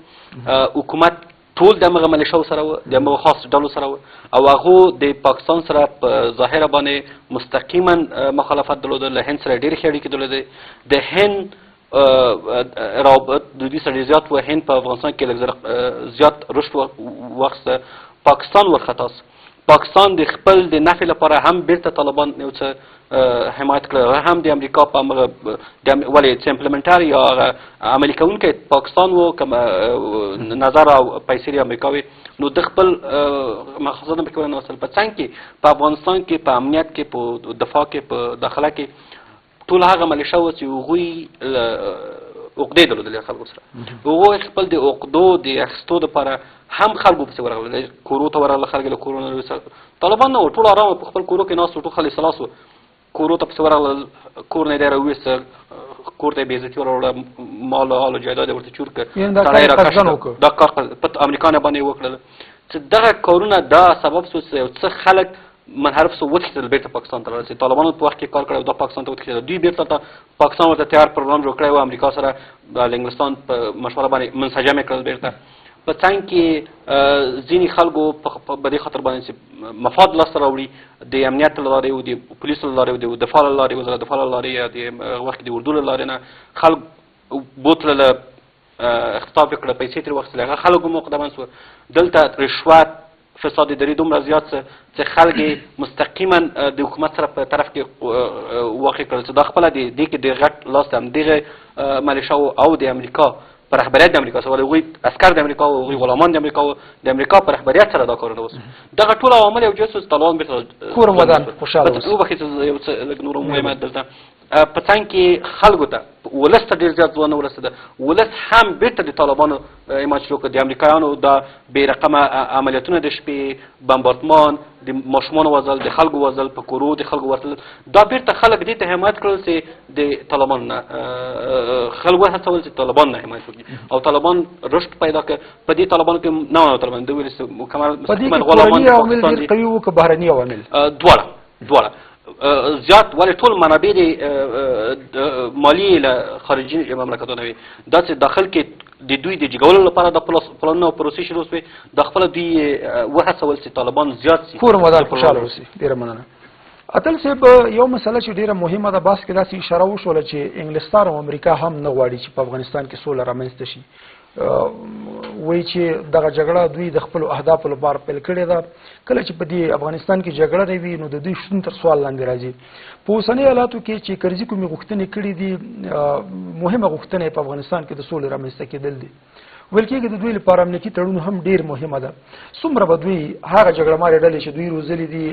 حکومت ټول د همغه ملیشو سره وه، د همغه خاص ډلو سره وه، او هغو د پاکستان سره په ظاهره باندې مستقیما مخالفت درلوده. له هند سره ډېرې ښې اړیکې درلودې. د هند روابط د دوی سره زیات و. هند په افغانستان کې لږ زیات رشد واخیسته. پاکستان ورخطا سو. پاکستان د خپل د نفع لپاره هم بیرته طالبان یو څه حمایت کړی، هم د امریکا په همغه ولې چې امپلیمنټر یا هغه عملي کوونکی پاکستان و که نظر او پیسې د امریکا وې. نو د خپل مقصد نه پکې ورنوستل. په څنګ کې په افغانستان کې په امنیت کې، په دفاع کې، په داخله کې ټول هغه ملیشه وه چې هغوی عقدې درلودلې خلکو سره. هغوی خپل د عقدو د اخیستو دپاره هم خلکو پسې ورغلل، کورو ته ورغله. خلک له کورو نه طالبان نه وو، ټول ارامه په خپل کورو کې ناست وو، ټول خلک سلاس وو. کورو ته پسې ورغلل، کور نه یې دی راوویسته، کور ته یې بېعزتي وراوړه، مال او جایداد یې ورته چور کړه، سړی یې راکش. دا کار په امریکا نه باندې یې وکړل. چې دغه کارونه دا سبب شو چې یو څه خلک منحرف سو، وتښتېدل بېرته پاکستان ته رارسېدل. طالبانو په وخت کې کار کړی، دا پاکستان ته وتښتېدل. دوی بېرته پاکستان ورته تیار پروګرام جوړ کړی و، امریکا سره د انګلستان په مشوره باندې منسجم یې کړل بېرته. په څنګ کې ځینې خلکو په دې خاطر باندې چې مفاد لاسته راوړي، د امنیت له لارې و، د پولیسو له لارې و، د دفاع له لارې، وزارت دفاع له لارې، یا د وخت کې د اردو له لارې نه خلک بوتله اختطاف یې کړه، پیسې ترې واخیستلې. هغه خلکو مقدمان سوه. دلته رشوت فساد اداري دومره زیات څه چې خلک یې مستقیما د حکومت سره په طرف کې واقع کړل چې دا خپله د دې کې د غټ لاس د همدغه ملیشاو او د امریکا په رهبریت د امریکا سره، هغوی عسکر د امریکا وو، هغوی غلامان د امریکا وو، د امریکا په رهبریت سره دا کارونه وسو. دغه ټول عوامل یو ځای سو چې طالبان بېرته کور ودان خوشحاله اوسه. وبخښئ یو څه لږ نور هم وایم دلته. په څنګ کې خلکو ته ولس ته ډېر زیات ځوان نه ورسېده. ولس هم بېرته د طالبانو حمایت شروع کړ. د امریکایانو دا بې رقمه عملیاتونه د شپې، بمبارډمان، د ماشومانو وژل، د خلکو وژل، په کورو د خلکو ورتلل، دا بېرته خلک دې ته حمایت کړل چې د طالبان نه خلک وهڅول چې طالبان نه حمایت وکړي، او طالبان رشد پیدا کړ. په دې طالبانو کې نه وو طالبان، دوی ویل چې مکمل کورني عوامل ډېر قوي وو که بهرني عوامل؟ دواړه. زیات ولې ټول منابع د مالیې له خارجي مملکتونو وي داسې داخل کې د دوی د جګولو لپاره د پلانونو او پروسې شروع شوې د خپله دوی وهڅول چې طالبان زیات سي پوره مدار خوشحاله اوسي. ډېره مننه. اتل صاحب یو مسله چې ډیره مهمه ده بحث کې داسې اشاره وشوله چې انګلستان او امریکا هم نه غواړي چې په افغانستان کې سوله رامنځته شي. وایي چې دغه جګړه دوی د خپلو اهدافو لپاره پیل کړې ده. کله چې په دې افغانستان کې جګړه وي نو د دوی شتون تر سوال لاندې راځي. په اوسنۍ حالاتو کې چې کرزي کومې غوښتنې کړې دي مهمه غوښتنه په افغانستان کې د سولې رامنځته کېدل دي. ویل کېږي د دوی لپاره امنیتي تړون هم ډیر مهمه ده. څومره به دوی هغه جګړه مارې ډلې چې دوی روزلې دي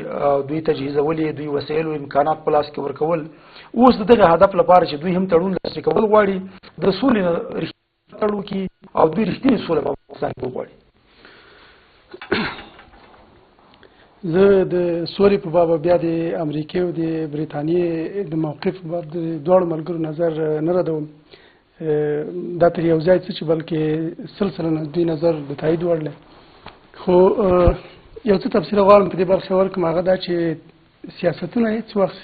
دوی تجهیزولې دوی وسایل او امکانات په لاس کې ورکول اوس د دغه هدف لپاره چې دوی هم تړون لاسلیک کول غواړي د سولې تړون کې او دوی رښتینې سوله په افغانستان کې وغواړي. زه د سولې په باب بیا د امریکې او د برېټانیې د موقف په باب د دواړو ملګرو نظر نه ردوم. دا تر یو ځای څه چې بلکې سلسله دوی نظر د تایید وړ دی. خو یو څه تفصیل غواړم په دې برخه ورکړم هغه دا چې سیاستونه هیڅ وخت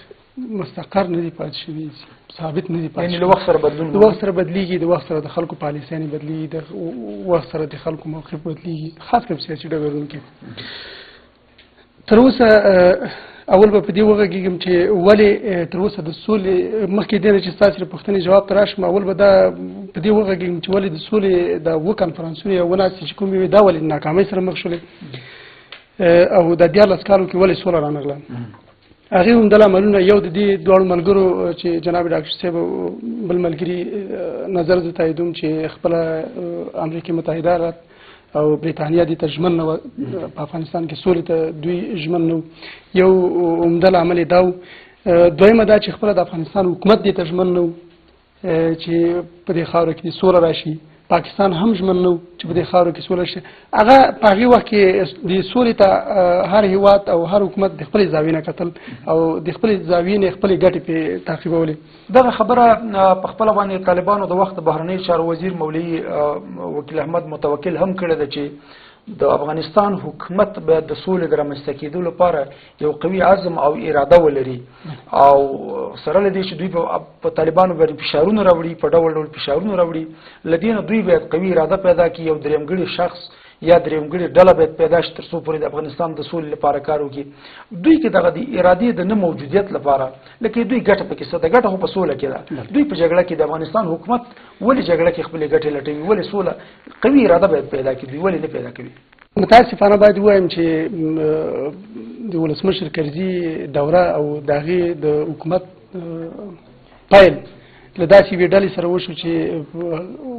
مستقر نه دي پاتې شوي ثابت نه دي پاتې شوي. یعنې له وخت سره بدلون د وخت سره بدلیږي د وخت سره د خلکو پالیسیانې بدلیږي د وخت سره د خلکو موقف بدلیږي خاص کر سیاسي ډګرونو کې. تر اوسه اول به په دې وغږېږم چې ولې تر اوسه د سولې مخکې دې نه چې ستاسې د پوښتنې جواب ته راشم اول به دا په دې وغږېږم چې ولې د سولې دا اووه کنفرانسونه یا اووه ناستې چې کومې وې دا ولې د ناکامۍ سره مخ شولې او د 14 کالو کې ولې سوله رانغله. هغې همدغه عملونه یو د دې دواړو ملګرو چې جناب ډاکټر صاحب بل ملګري نظر زه تاییدوم چې خپله امریکا متحده ایالات او برېټانیا دې ته ژمن نه وه په افغانستان کې سولې ته دوی ژمن نه و. یو عمده لامل یې دا و. دویمه دا چې خپله د افغانستان حکومت دې ته ژمن نه و چې په دې خاوره کې سوله راشي. پاکستان هم ژمن نه و چې په دې خاوره کې سوله شي. هغه په هغې وخت کې د سولې ته هر هېواد او هر حکومت د خپلې زاویې نه کتل او د خپلې زاویې نه خپلې ګټې پرې تعقیبولې. دغه خبره په خپله باندې طالبانو د وخت بهرنی چارو وزیر مولوي وکیل احمد متوکل هم کړې ده چې د افغانستان حکومت باید د سولې د رامنځته کېدو لپاره یو قوي عزم او اراده ولري او سره له دې چې دوی په طالبانو باندې فشارونه راوړي په ډول ډول فشارونه راوړي له دې نه دوی باید قوي اراده پیدا کړي یو درېمګړی شخص یا درېمګړې ډله باید پیدا شي تر څو پورې د افغانستان د سولې لپاره کار وکړي. دوی کې دغه د ارادې د نه موجودیت لپاره لکه دوی ګټه پکې څه ده ګټه خو په سوله کې ده. دوی په جګړه کې د افغانستان حکومت ولې جګړه کې خپلې ګټې لټوي ولې سوله قوي اراده باید پیدا کړي دوی ولې نه پیدا کوي. متاسفانه باید ووایم چې د ولسمشر کرزي دوره او د هغې د حکومت پیل له داسې یوې ډلې سره وشو چې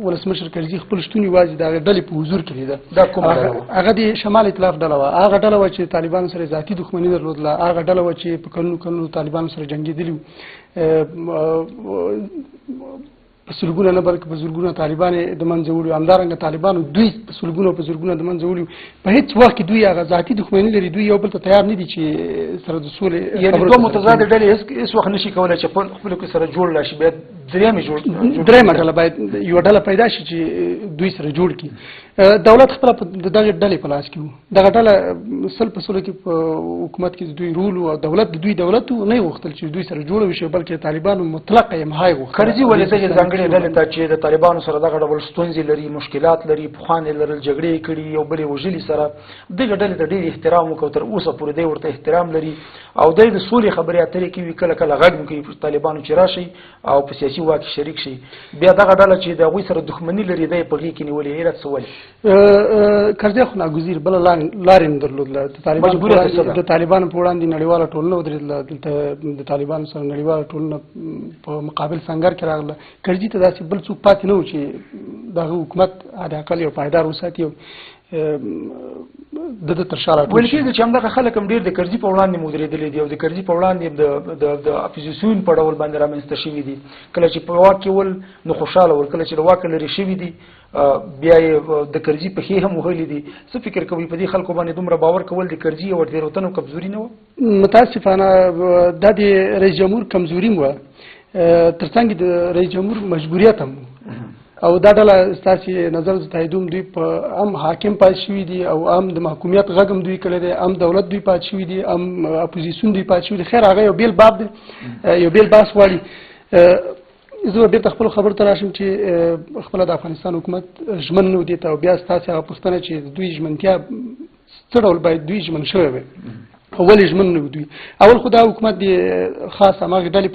ولسمشر کرزي خپل شتون یوازې د هغې ډلې په حضور کې لیده. دا کومه ډله وه؟ هغه د شمال ائتلاف ډله وه. هغه ډله وه چې طالبانو سره ذاتي دښمني درلودله. هغه ډله وه چې په کلونو طالبانو سره جنګېدلي وو. په سلګونه نه بلکې په زرګونه طالبان یې د منځه وړي. همدارنګه طالبانو دوی په سلګونه په زرګونه د منځه وړي. په هېڅ وخت کې دوی هغه ذاتي دښمني لري. دوی یو بل ته تیار نه دي چې سره د سولې یعنې دوه متضادې ډلې هېڅ وخت نشي کولی چې خپلو کې سره جوړ لا شي. باید درېیمه ډله باید یوه ډله پیدا شي چې دوی سره جوړ کړي. دولت خپله د دغې ډلې په لاس کې و. دغه ډله سل په سلو کې په حکومت کې د دوی رول او دولت د دوی دولت و. نه یې غوښتل چې دوی سره جوړه وشي بلکې طالبانو مطلقه یمها یې غوښتل. کرزي ولې دغې ځانګړې ډلې ته چې د طالبانو سره دغه ډول ستونزې لري مشکلات لري پخوا یې لرل جګړې یې کړي یو بل یې وژلي سره دغې ډلې ته ډېر احترام وکړو. تر اوسه پورې دی ورته احترام لري او دی د سولې خبرې اترې کوي کله کله غږ هم کوي طالبانو چې راشي او په سیاسي واک کې شریک شي. بیا دغه ډله چې د هغوی سره دښمني لري دی په غېږ کې نیولې علت څه ولې؟ کرزي خو ناګزیر بله لارې نه درلودله. د طالبانو په وړاندې نړیواله ټولنه ودرېدله. دلته د طالبانو سره نړیواله ټولنه په مقابل سنګر کې راغله. کرزي ته داسې بل څوک پاتې نه و چې دغه حکومت حداقل یو پایدار وساتي او د تر شا راټول ویل کېږي چې همدغه خلک هم ډېر د کرزي په وړاندې مودرېدلي دي او د کرزي په وړاندې د اپوزیسیون په ډول باندې رامنځته شوي دي. کله چې په واک کې ول نو خوشحاله ول کله چې له واکه لرې شوي دي بیا یې د کرزي پښې هم وهلي دي. څه فکر کوئ په دې خلکو باندې دومره باور کول د کرزي او تېروتنو کمزوري نه وه؟ متاسفانه دا د رئیس جمهور کمزوري هم وه تر څنګ د رئیس جمهور مجبوریت هم او دا ډله ستاسې نظر زه تاییدوم دوی په هم حاکم پاتې شوي دي او هم د محکومیت غږ هم دوی کړی دی هم دولت دوی پاتې شوي دي هم اپوزیسیون دوی پاتې شوي دي خیر هغه یو بیل باب دی یو بیل بحث غواړي زه بیرته خپلو خبرو ته راشم چې خپله د افغانستان حکومت ژمن نه و دې ته او بیا ستاسې هغه پوښتنه چې د دوی ژمنتیا څه ډول باید دوی ژمن شوی وي ولې ژمن نه و دوی اول خو دا حکومت د خاص هماغې ډلې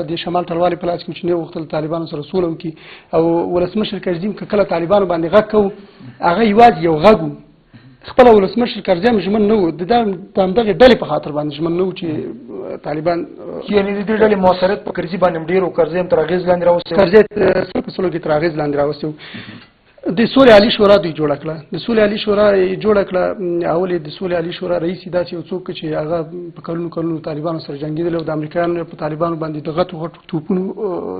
د شمال ټلوالې په لاس کې چې نه غوښتل طالبانو سره سوله وکړي او ولسمشر کرزي که کله طالبانو باندې غږ کوو هغه یوازې یو غږ و خپله ولسمشر کرزي هم ژمن نه و د همدغې ډلې په خاطر باندې ژمن نه و چې طالبان یعنې د دې ډلې مؤثریت په کرزي باندې هم ډېر و کرزي هم تر اغېز لاندې راوستی کرزي سل په سلو کې تر اغېز لاندې راوستی و د سولې عالي شورا دوی جوړه کړه د سولې عالي شورا یې جوړه کړه اول یې د سولې عالي شورا رئیس یې داسې یو څوک چې هغه په کلونو طالبانو سره جنګېدلی او د امریکایانو په طالبانو باندې د غټو توپونو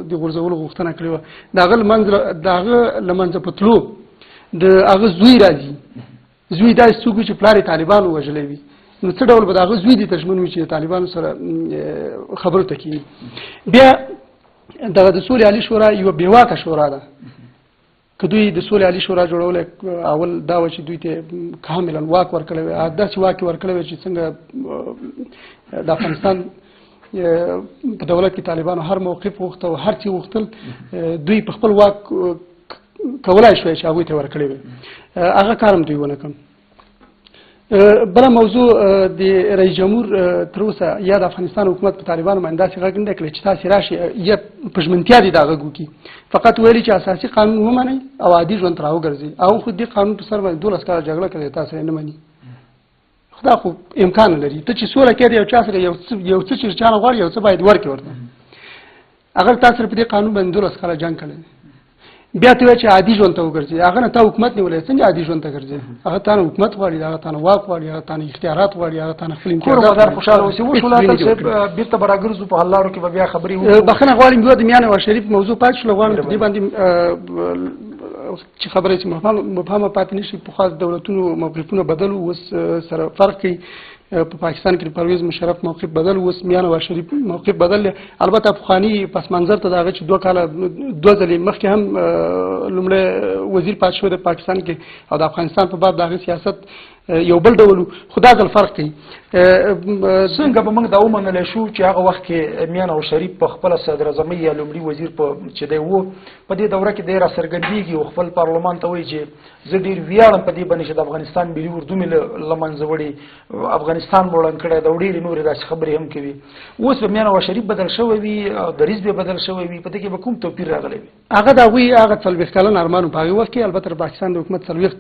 د غورځولو غوښتنه کړې وه د هغه له منځه په تلو د هغه زوی راځي زوی داسې څوک وي چې پلار یې طالبانو وژلی وي نو څه ډول به د هغه زوی دې ته ژمن وي چې د طالبانو سره خبرو ته کښېني بیا دغه د سولې عالي شورا یوه بېواکه شورا ده که دوی د سولې عالي شورا جوړولی اول دا وه چې دوی ته کاملا واک ورکړی وی داسې واک یې ورکړی وی چې څنګه د افغانستان په دولت کې طالبانو هر موقف غوښته او هر څه غوښتل دوی په خپل واک کولای شوی چې هغوی ته ورکړی وي هغه کار هم دوی ونه کړ بله موضوع د رئیس جمهور تر اوسه یا د افغانستان حکومت په طالبانو باندې داسې غږ نه دی کړی چې تاسې راشئ یا په ژمنتیا دې دا غږ وکړي فقط ویلي چې اساسي قانون ومنئ او عادي ژوند ته راوګرځئ هغه خو دې قانون په سر باندې 12 کاله جګړه کړې تاسو یې نه مني دا خو امکان نه لري ته چې سوله کې یو چا سره یو څه چې چا نه غواړي یو څه باید ورکړي ورته اگر تاسو په دې قانون باندې 12 کاله جنګ کړی بیا ته چې عادي ژوند ته وګرځي هغه نه ته حکومت نیولې څنګه عادي ژوند ته ګرځي هغه ته حکومت غواړي هغه ته واک غواړي هغه ته اختیارات غواړي هغه ته خپل امتیازات غواړي خوشاله اوسې وشو لا تاسو بیرته براګرزو په حلارو کې بیا خبرې وکړو بخنه غواړم یو د میانه وا شریف موضوع پات شو غواړم دې باندې چې خبرې چې مفهومه پاتې نشي په خاص دولتونو موقفونه بدل اوس سره فرق کوي په پاکستان کې پرویز مشرف موقف بدل اوس میانه وا شریف موقف بدل البته افغاني پس منظر ته داغه چې 2 کاله 2 ځلې مخکې هم لومړی وزیر پات شو د پاکستان کې او د افغانستان په باب داغه سیاست یو بل ډول خدا ځل فرق کوي څنګه به موږ دا ومنلی شو چې هغه وخت کې میانه او شریف په خپله صدر اعظمۍ یا لومړي وزیر چې دی و په دې دوره کې دی راڅرګندېږي او خپل پارلمان ته وایي چې زه ډېر ویاړم په دې باندې چې د افغانستان ملي اردو مې له منځه وړي افغانستان مو ړنګ کړی دا ډېرې نورې داسې خبرې هم کوي اوس به میانه او شریف بدل شوی وي دریځ به بدل شوی وي په دې کې به کوم توپیر راغلی وي هغه د هغوی هغه 40 کلن ارمان په هغې وخت کې البته د پاکستان د حکومت 40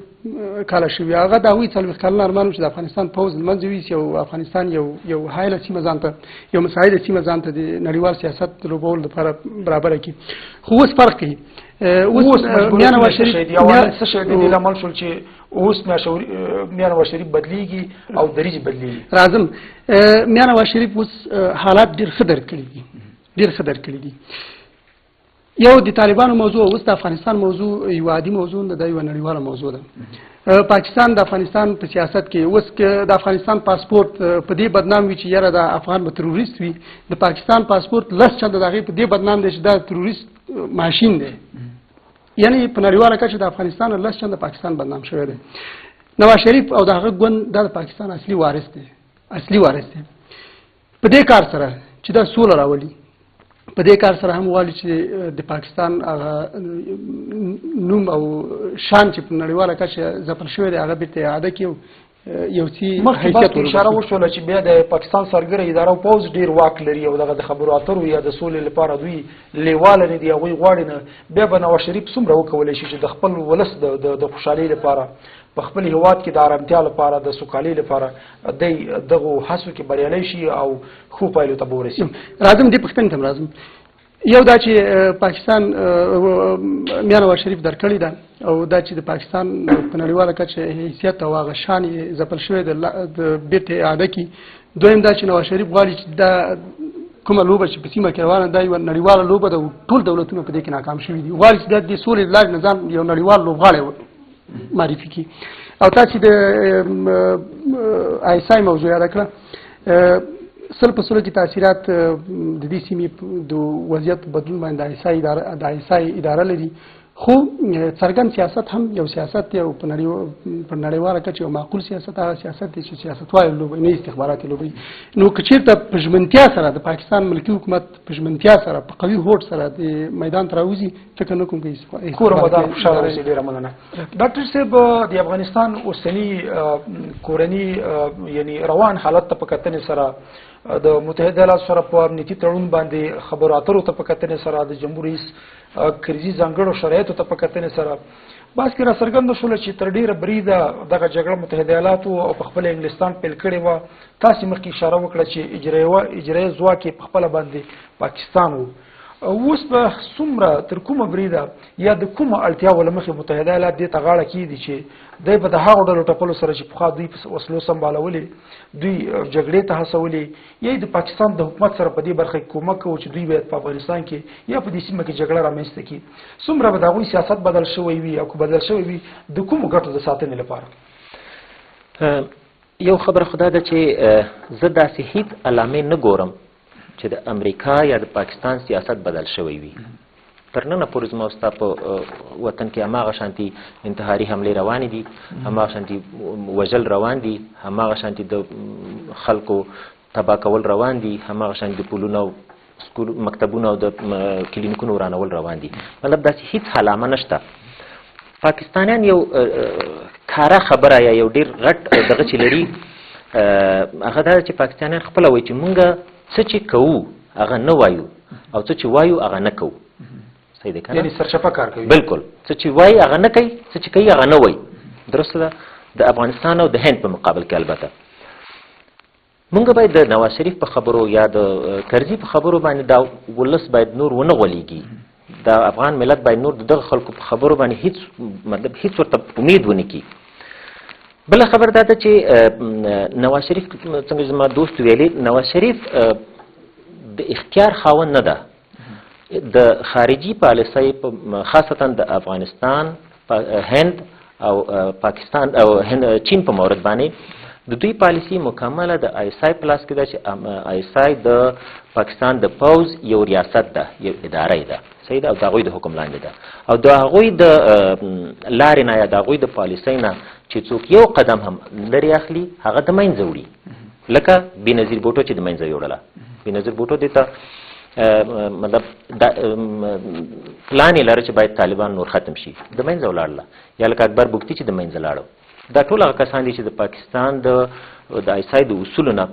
کاله شوي هغه د هغوی 40 کلن ارمان چې د افغانستان پوځ له منځه یوسي او افغانستان یو حایله سیمه ځان ته یو مساعده سیمه ځان ته د نړیوال سیاست لوبولو لپاره برابره کړي خو اوس فرق کوي اوس میانه وا شریف څه شی دی لامل شول چې اوس میانه وا شریف بدلیږي او دریځ بدلیږي راځم میانه وا شریف اوس حالات ډېر ښه درک کړي دي یو د طالبانو موضوع اوس د افغانستان موضوع یو عادي موضوع نه ده یو نړیواله موضوع ده پاکستان د افغانستان په سیاست کې اوس د افغانستان پاسپورت په دې بدنام وي چې یاره د افغان به تروریست وي د پاکستان پاسپورت لس چنده د هغې په دې بدنام دی چې دا تروریست ماشین دی یعنې په نړیواله کچه د افغانستان لس چنده پاکستان بدنام شوی دی نواز شریف او د هغه ګوند دا د پاکستان اصلي وارث دی په دې کار سره چې دا سوله راولي په دې کار سره هم غواړي چې د پاکستان هغه نوم او شان چې په نړیواله کچه ځپل شوی دی هغه بیرته اعاده کړي یو څه حیثیت اشاره وشوله چې بیا د پاکستان سرګره اداره او پوځ ډېر واک لري او دغه د خبرو اترو یا د سولې لپاره دوی لیواله نه دي هغوی غواړي نه بیا به نواز شریف څومره وکولی شي چې د خپل ولس د خوشحالۍ لپاره په خپل هیواد کې د آرامتیا لپاره د سوکالۍ لپاره دی دغو هڅو کې بریالی شي او ښو پایلو ته به ورسي راځم دې پوښتنې ته هم راځم یو دا چې پاکستان میانه وا شریف درکړې ده او دا چې د پاکستان په نړیواله کچه حیثیت او هغه شان یې ځپل شوی د بیرته اعاده کړي دویم دا چې نواز شریف غواړي چې دا کومه لوبه چې په سیمه کې روانه ده یوه نړیواله لوبه ده ټول دولتونه په دې کې ناکام شوي دي غواړي چې دا د سولې لارې نظام یو نړیوال لوبغاړی معرفي کړي او تاسو د آی موضوع یاد کړه سل په سلو کې تاثیرات د دې سیمې د وضعیت بدلون باندې د آی اداره لري خو څرګند سیاست هم یو سیاست دی او په نړیواله کچه یو معقول سیاست هغه سیاست دی چې سیاستوال لوبوي نه استخبارات لوبوي. نو که چېرته په ژمنتیا سره د پاکستان ملکي حکومت په ژمنتیا سره په قوي هوډ سره د میدان ته راوځي فکر نه کوم چې کورمدار خوشحاله اوسئ. ډېره مننه. ډاکټر صاحب د افغانستان اوسني کورني یعنی روان حالت ته په کتنې سره د متحده ایالاتو سره په امنیتي تړون باندې خبرو اترو ته په کتنې سره د جمهور رئیس کریزي ځانګړو شرایطو ته په کتنې سره بس کې راڅرګنده شوله چې تر ډېره بریده دغه جګړه متحده ایالاتو او په خپله انګلستان پیل کړې وه. تاسې مخکې اشاره وکړه چې اجرایي ځواک یې په خپله باندې پاکستان و. اوس به څومره تر کومه بریده یا د کومه اړتیاو له مخې متحده ایالات دې ته غاړه کیږدي چې دی به د هغو ډلو ټپلو سره چې پخوا دوی په وسلو سمبالولې دوی جګړې ته هڅولې یا د پاکستان د حکومت سره په دې برخه کې کومک کوو چې دوی باید په افغانستان کې یا په دې سیمه کې جګړه رامنځته کړي. څومره به د هغوی سیاست بدل شوی وي او که بدل شوی وي د کومو ګټو د ساتنې لپاره؟ یو خبره خو دا ده چې زه داسې هیڅ علامې نه ګورم چې د امریکا یا د پاکستان سیاست بدل شوی وي. تر ننه پورې زما ستا په وطن کې هماغه شانتي انتحاري حملې روانې دي، هماغه شانتي وژل روان دي، هماغه شانتي د خلکو تباه کول روان دي، هماغه شانتي د پولونو او مکتبونو او د کلینیکونو ورانول روان دي. مطلب داسې هیڅ علامه نشته. پاکستانیان یو کاره خبره یا یو ډېر غټ دغه چې لري هغه دا چې پاکستانیان خپله وایي چې مونږ څه چې کوو هغه نه وایو او څه چې وایو هغه نه کوو. صحیح ده که نه؟ یعنې سرچپه کار کوي. بلکل. څه چې وایي هغه نه کوي، څه چې کوي هغه نه وایي. درسته ده. د افغانستان او د هند په مقابل کې البته مونږ باید د نواز شریف په خبرو یا د کرزي په خبرو باندې دا ولس باید نور ونه غولېږي. د افغان ملت باید نور دغه خلکو په خبرو باندې هیڅ ورته امید ونه کړي. بله خبر دا ده چې نواز شریف څنګه زما دوست ویلي، نواز شریف د اختیار خاوند نه ده. د خارجي پالیسۍ خاصتا د افغانستان، هند او پاکستان او چین په مورد باندې د دوی پالیسي مکمله د آیسای پلاس کې ده چې آیسای د پاکستان د پوز یو ریاست ده، یو اداره ده. صحیح ده. او د هغوی د حکم لاندې ده او د هغوی د لارې نه یا د هغوی د پالیسۍ نه چې څوک یو قدم هم لرې اخلي هغه د منځه وړي. لکه بېنظیر بوټو چې د منځه یوړله. بېنظیر بوټو دې ته مطلب پلان یې لره چې باید طالبان نور ختم شي، د منځه ولاړله. یا لکه اکبر بګتي چې د منځه لاړو. دا ټول هغه کسان دي چې د پاکستان د آیسای د اصولو نه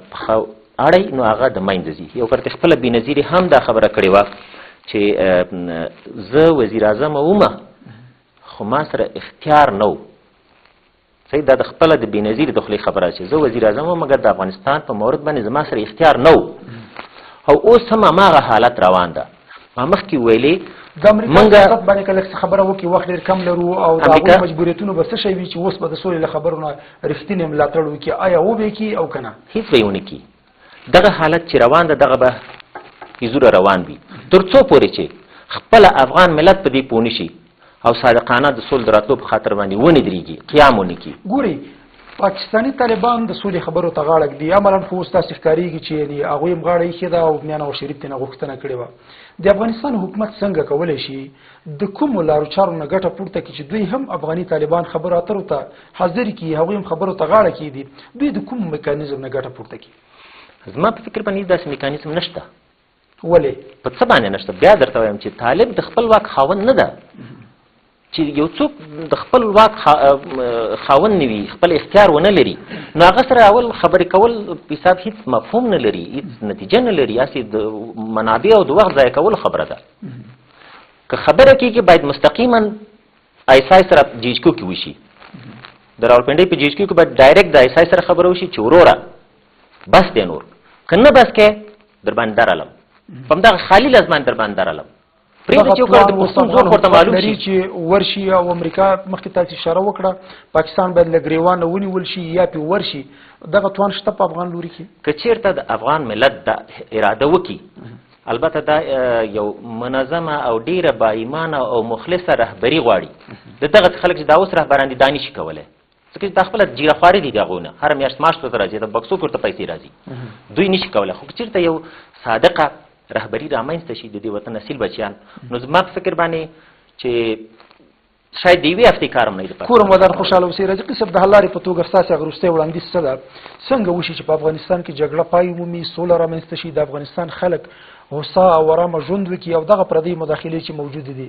اړی نو هغه د منځه ځي. یو کرته خپله بېنظیري هم دا خبره کړې وه چې زه وزیر اعظم ومه خو ما سره اختیار نه و. صحیح. دا د خپله د بېنظیري د خولې خبره چې زه وزیر اعظم وم مګر د افغانستان په مورد باندې زما سره اختیار نه و. او اوس هم هماغه حالت روان ده. ما مخکې ویلې د امریکا سیاست باندې که لږ خبره وکړي وخت ډېر کم لرو او د هغوی مجبوریتونه به څه شی وي چې اوس به د سولې له خبرو نه رښتینې ملاتړ وکړي، آیا وبې کړي او که نه؟ هېڅ به یې ونه کړي. دغه حالت چې روان ده دغه به ایزوره روان وي تر څو پورې چې خپله افغان ملت په دې پوه نه شي او صادقانه د سولې د راتلو په خاطر باندې ونه درېږي، قیام ونه کړي. ګورئ پاکستاني طالبان د سولې خبرو ته غاړه ږدي. عملاً خو اوس داسې ښکارېږي چې یعنې هغوی هم غاړه ایښې ده او میاں نواز شریف ترې نه غوښتنه کړې وه. د افغانستان حکومت څنګه کولی شي د کومو لارو چارو نه ګټه پورته کړي چې دوی هم افغاني طالبان خبرو اترو ته حاضر کړي، هغوی هم خبرو ته غاړه کېږدي، دوی د کوم میکانیزم نه ګټه پورته کړي؟ زما په فکر باندې داسې میکانیزم نشته. ولې؟ په څه باندې نشته؟ بیا درته وایم چې طالب د خپل واک خاوند نه ده. چې یو څوک د خپل واک خاوند نه وي، خپل اختیار ونه لري، نو هغه سره اول خبرې کول په حساب هیڅ مفهوم نه لري، هیڅ نتیجه نه لري. هسې د منابع او د وخت ضایع کول خبره ده. که خبره کېږي باید مستقیما آیسای سره جیجکو کې وشي. د راولپنډۍ په جیجکو کې باید ډایرکټ د آیسای سره خبره وشي چې وروره بس دی نور، که نه بس کې در باندې درالم، په همدغه خالي لاس باندې در باندې درالم. لري چې ورشي او امریکا مخکې تاسې اشاره وکړه پاکستان باید له ګریوانه ونیول شي یا پې ورشي، دغه توان شته په افغان لوري کې؟ که چېرته د افغان ملت دا اراده وکړي، البته دا یو منظمه او ډیره با ایمانه او مخلصه رهبري غواړي. د دغه خلک چې دا اوس رهبران دي دا نشي کولی، ځکه چې دا خپله جیره خواري دي د هغوی نه، هره میاشت معاش ورته راځي، د بکسو کې ورته پیسې راځي، دوی نشي کولی. خو که چېرته یو صادقه رهبري رامنځته شي د دې وطن اصیل بچیان، نو زما په فکر باندې چې شاید د یوې هفتې کار هم نه وي. کورم ودان خوشحاله اوسئ. رزقي صاحب د حل لارې په توګه ستاسې هغه وروستی وړاندیز څه ده؟ څنګه وشي چې په افغانستان کې جګړه پای ومومي، سوله رامنځته شي، د افغانستان خلک هوسا او ارامه ژوند وکړي او دغه پردۍ مداخلې چې موجودې دي،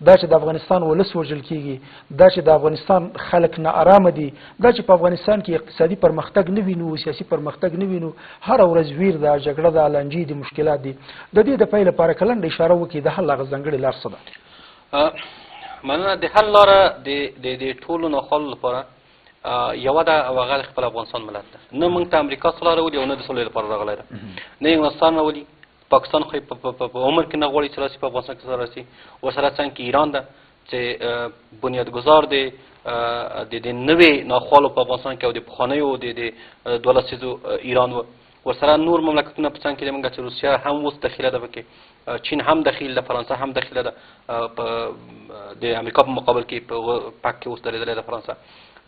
دا چې د افغانستان ولس وژل کېږي، دا چې د افغانستان خلک نا ارامه دي، دا چې په افغانستان کې اقتصادي پرمختګ نه وینو، سیاسي پرمختګ نه وینو، هره ورځ ویر ده، جګړه ده، لانجې دي، مشکلات دي، د دې د پیل لپاره که لنډه اشاره وکړي د حل هغه ځانګړې لار څه ده؟ مننه. د حل لاره د ټولو ناخوالو لپاره یوه ده او هغه خپل افغانستان ملت ده. نه موږ ته امریکا صلح راولي او نه د صلحې لپاره راغلی ده، نه انګلستان راولي. پاکستان خو په عمر کې نه غواړي چې راسي په افغانستان کې سره راسي. ورسره څنګ کې ایران ده چې بنیادګذار دی د نوې ناخوالو په افغانستان کې او د پخوانیو د 12 لسیزو ایران و. ورسره نور مملکتونه په څنګ کې دی موږ چې روسیه هم اوس دخیله ده پکې، چین هم دخیل ده، فرانسه هم دخیله ده د امریکا په مقابل کې په پاک کې اوس درېدلې ده فرانسه.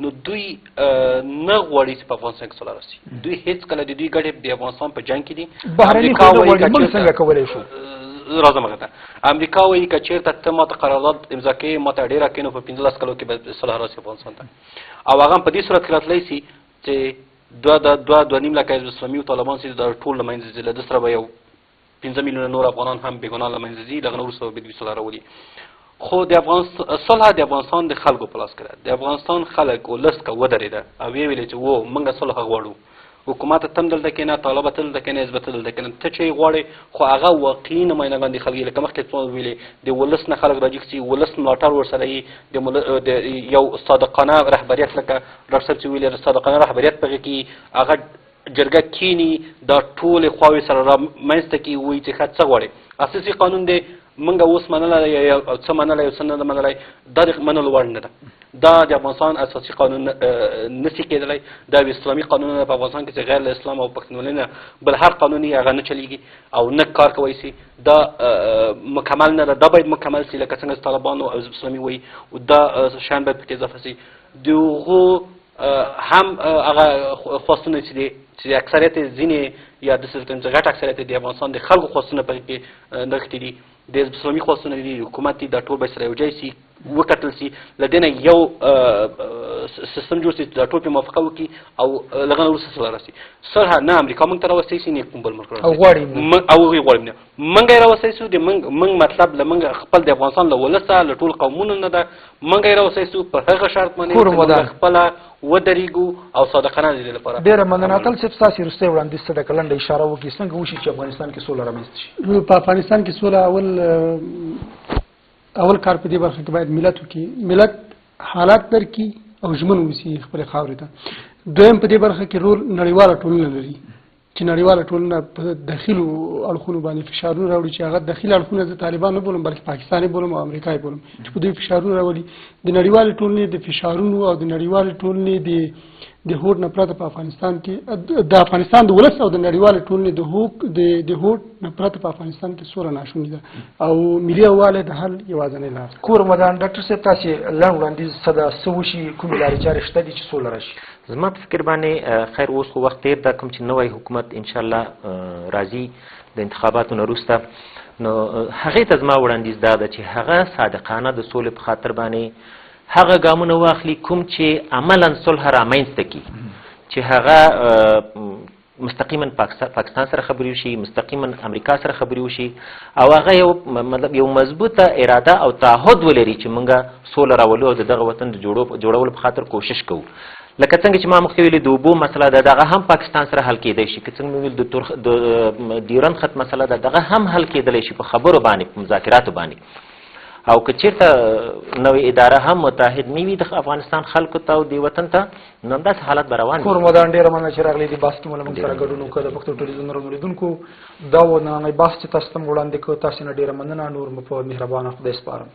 نو دوی نه غواړي چې په افغانستان کې صلح راسي. دوی هیڅ کله د دوی ګټې د افغانستان په جنګ کې دي. بهرني خو نه غواړي، موږ څنګه کولی شو؟ راځم هغه ته. امریکا وایي که چېرته ته ماته قرارداد امضا کوې ماته ډېره کوې نو په 15 کلو کې به صلح راسي افغانستان ته. او هغه په دې صورت کې راتلی سي چې دوه نیم لکه حزب اسلامي او طالبان چې دا ټول له منځه ځي، له ده سره به یو 15 میلیونه نور افغانان هم بېګناه له منځه ځي، دغه نه وروسته به دوی صلح راولي. خو د صلح د افغانستان د خلکو په لاس کې ده. د افغانستان خلک ولس که ودرېده او ویې ویلې چې و موږ صلح غواړو، حکومت ته هم دلته کښېنه، طالبه ته دلته کښېنه، حزب ته دلته کښېنه، ته چې یې غواړې خو هغه واقعي نمایندګان دي خلک لکه مخکې څو ویلې د ولس نه خلک راجګ سي، ولس ملاتړ ورسره وي، د یو صادقانه رهبریت لکه ډاکټر صاحب چې ویلې صادقانه رهبریت په هغې کې هغه جرګه کینی دا ټولې خواوې سره رامنځته کړي وایي چې ښه څه غواړې. اساسي قانون دی موږ اوس منلی یا څه منلی او څه نه منلی، دا د منلو وړ نه ده. دا د افغانستان اساسي قانون نشي کېدلی. دا اسلامي قانونونه په افغانستان کې چې غیر له اسلام او پښتونولۍ نه بل هر قانون یې هغه نه چلیږي او نه کار کوی سي. دا مکمل نه ده، دا باید مکمل سي لکه څنګه چې طالبانو او حزب اسلامي وایي، دا شیان باید پکې اضافه سي. د هغو هم هغه خواستونه چې دي چې اکثریت ځینې یا د غټ اکثریت د افغانستان د خلکو خواستونه په کې نغښتي دي، د حزب اسلامي خواستونه دي، حکومت دي، دا ټول باید سره یو ځای سي، وکتل سي، له دې نه یو سیستم جوړ سي چې دا ټول پرې موافقه وکړي او له هغه نه وروسته صلح راسي. صلح نه امریکا موږ ته راوستی سي نه کوم بل ملک او غواړي او هغوی غواړي نه موږ یې راوستی سو. د موږ مطلب له موږ خپل د افغانستان له ولسه له ټول قومونو نه ده، موږ یې راوستی سو په هغه شرط باندې چې خپله ودرېږو او صادقانه د دې لپاره. ډېره مننه. اتل صاحب ستاسې وروستی وړاندیز څه ده که لنډه اشاره وکړي څنګه وشي چې افغانستان کې سوله رامنځته شي؟ په افغانستان کې سوله اول کار په دې برخه کې باید ملت وکړي، ملت حالات درکړي او ژمن اوسي خپلې خاورې ته. دویم په دې برخه کې رول نړیواله ټولنه لري چې نړیواله ټولنه په داخلو اړخونو باندې فشارونه راوړي چې هغه داخلي اړخونه زه طالبان نه بولم بلکې پاکستان یې بولم او امریکا یې بولم چې په دوی فشارونه راولي. د نړیوالې ټولنې د فشارونو او د نړیوالې ټولنې د هوډ نه پرته په افغانستان کې د افغانستان د ولس او د نړیوالې ټولنې د هوډ نه پرته په افغانستان کې سوله ناشونې ده او ملي یووالی د حل یوازینۍ لار. کور ودان ډاکټر صاحب تاسې لنډ وړاندیز څه ده، څه وشي، کومې لارې چارې شته دي چې سوله راشي؟ زما په فکر باندې خیر اوس خو وخت تېر ده، کوم چې نوی حکومت انشاءالله راځي د انتخاباتو نه وروسته، نو هغې ته زما وړاندیز دا ده چې هغه صادقانه د سولې په خاطر باندې هغه ګامونه واخلي کوم چې عملا صلح رامنځته کړي، چې هغه مستقیما پاکستان سره خبرې وشي، مستقیما امریکا سره خبرې وشي او هغه یو مضبوطه اراده او تعهد ولري چې موږ سوله راولو او دغه وطن د جوړولو په خاطر کوشش کوو. لکه څنګه چې ما مخکې ویلې د اوبو مسله ده، دغه هم پاکستان سره حل کېدی شي. که څنګه مې ویل د ډیورن خط مسله ده، دغه هم حل کېدلی شي په خبرو باندې، په مذاکراتو باندې. او که چېرته نوې اداره هم متحد نه وي د افغانستان خلکو ته او د وطن ته، نو همداسې حالت به روان وي. کور مدان ډېره مننه چې راغلي دې بحث کې موږ سره ګډون وکړه. د پښتو ټلویزیون لیدونکو دا و نننی بحث چې تاسو ته وړاندې کړو، تاسو نه ډېره مننه. نور مو په مهربانه خدای سپارم.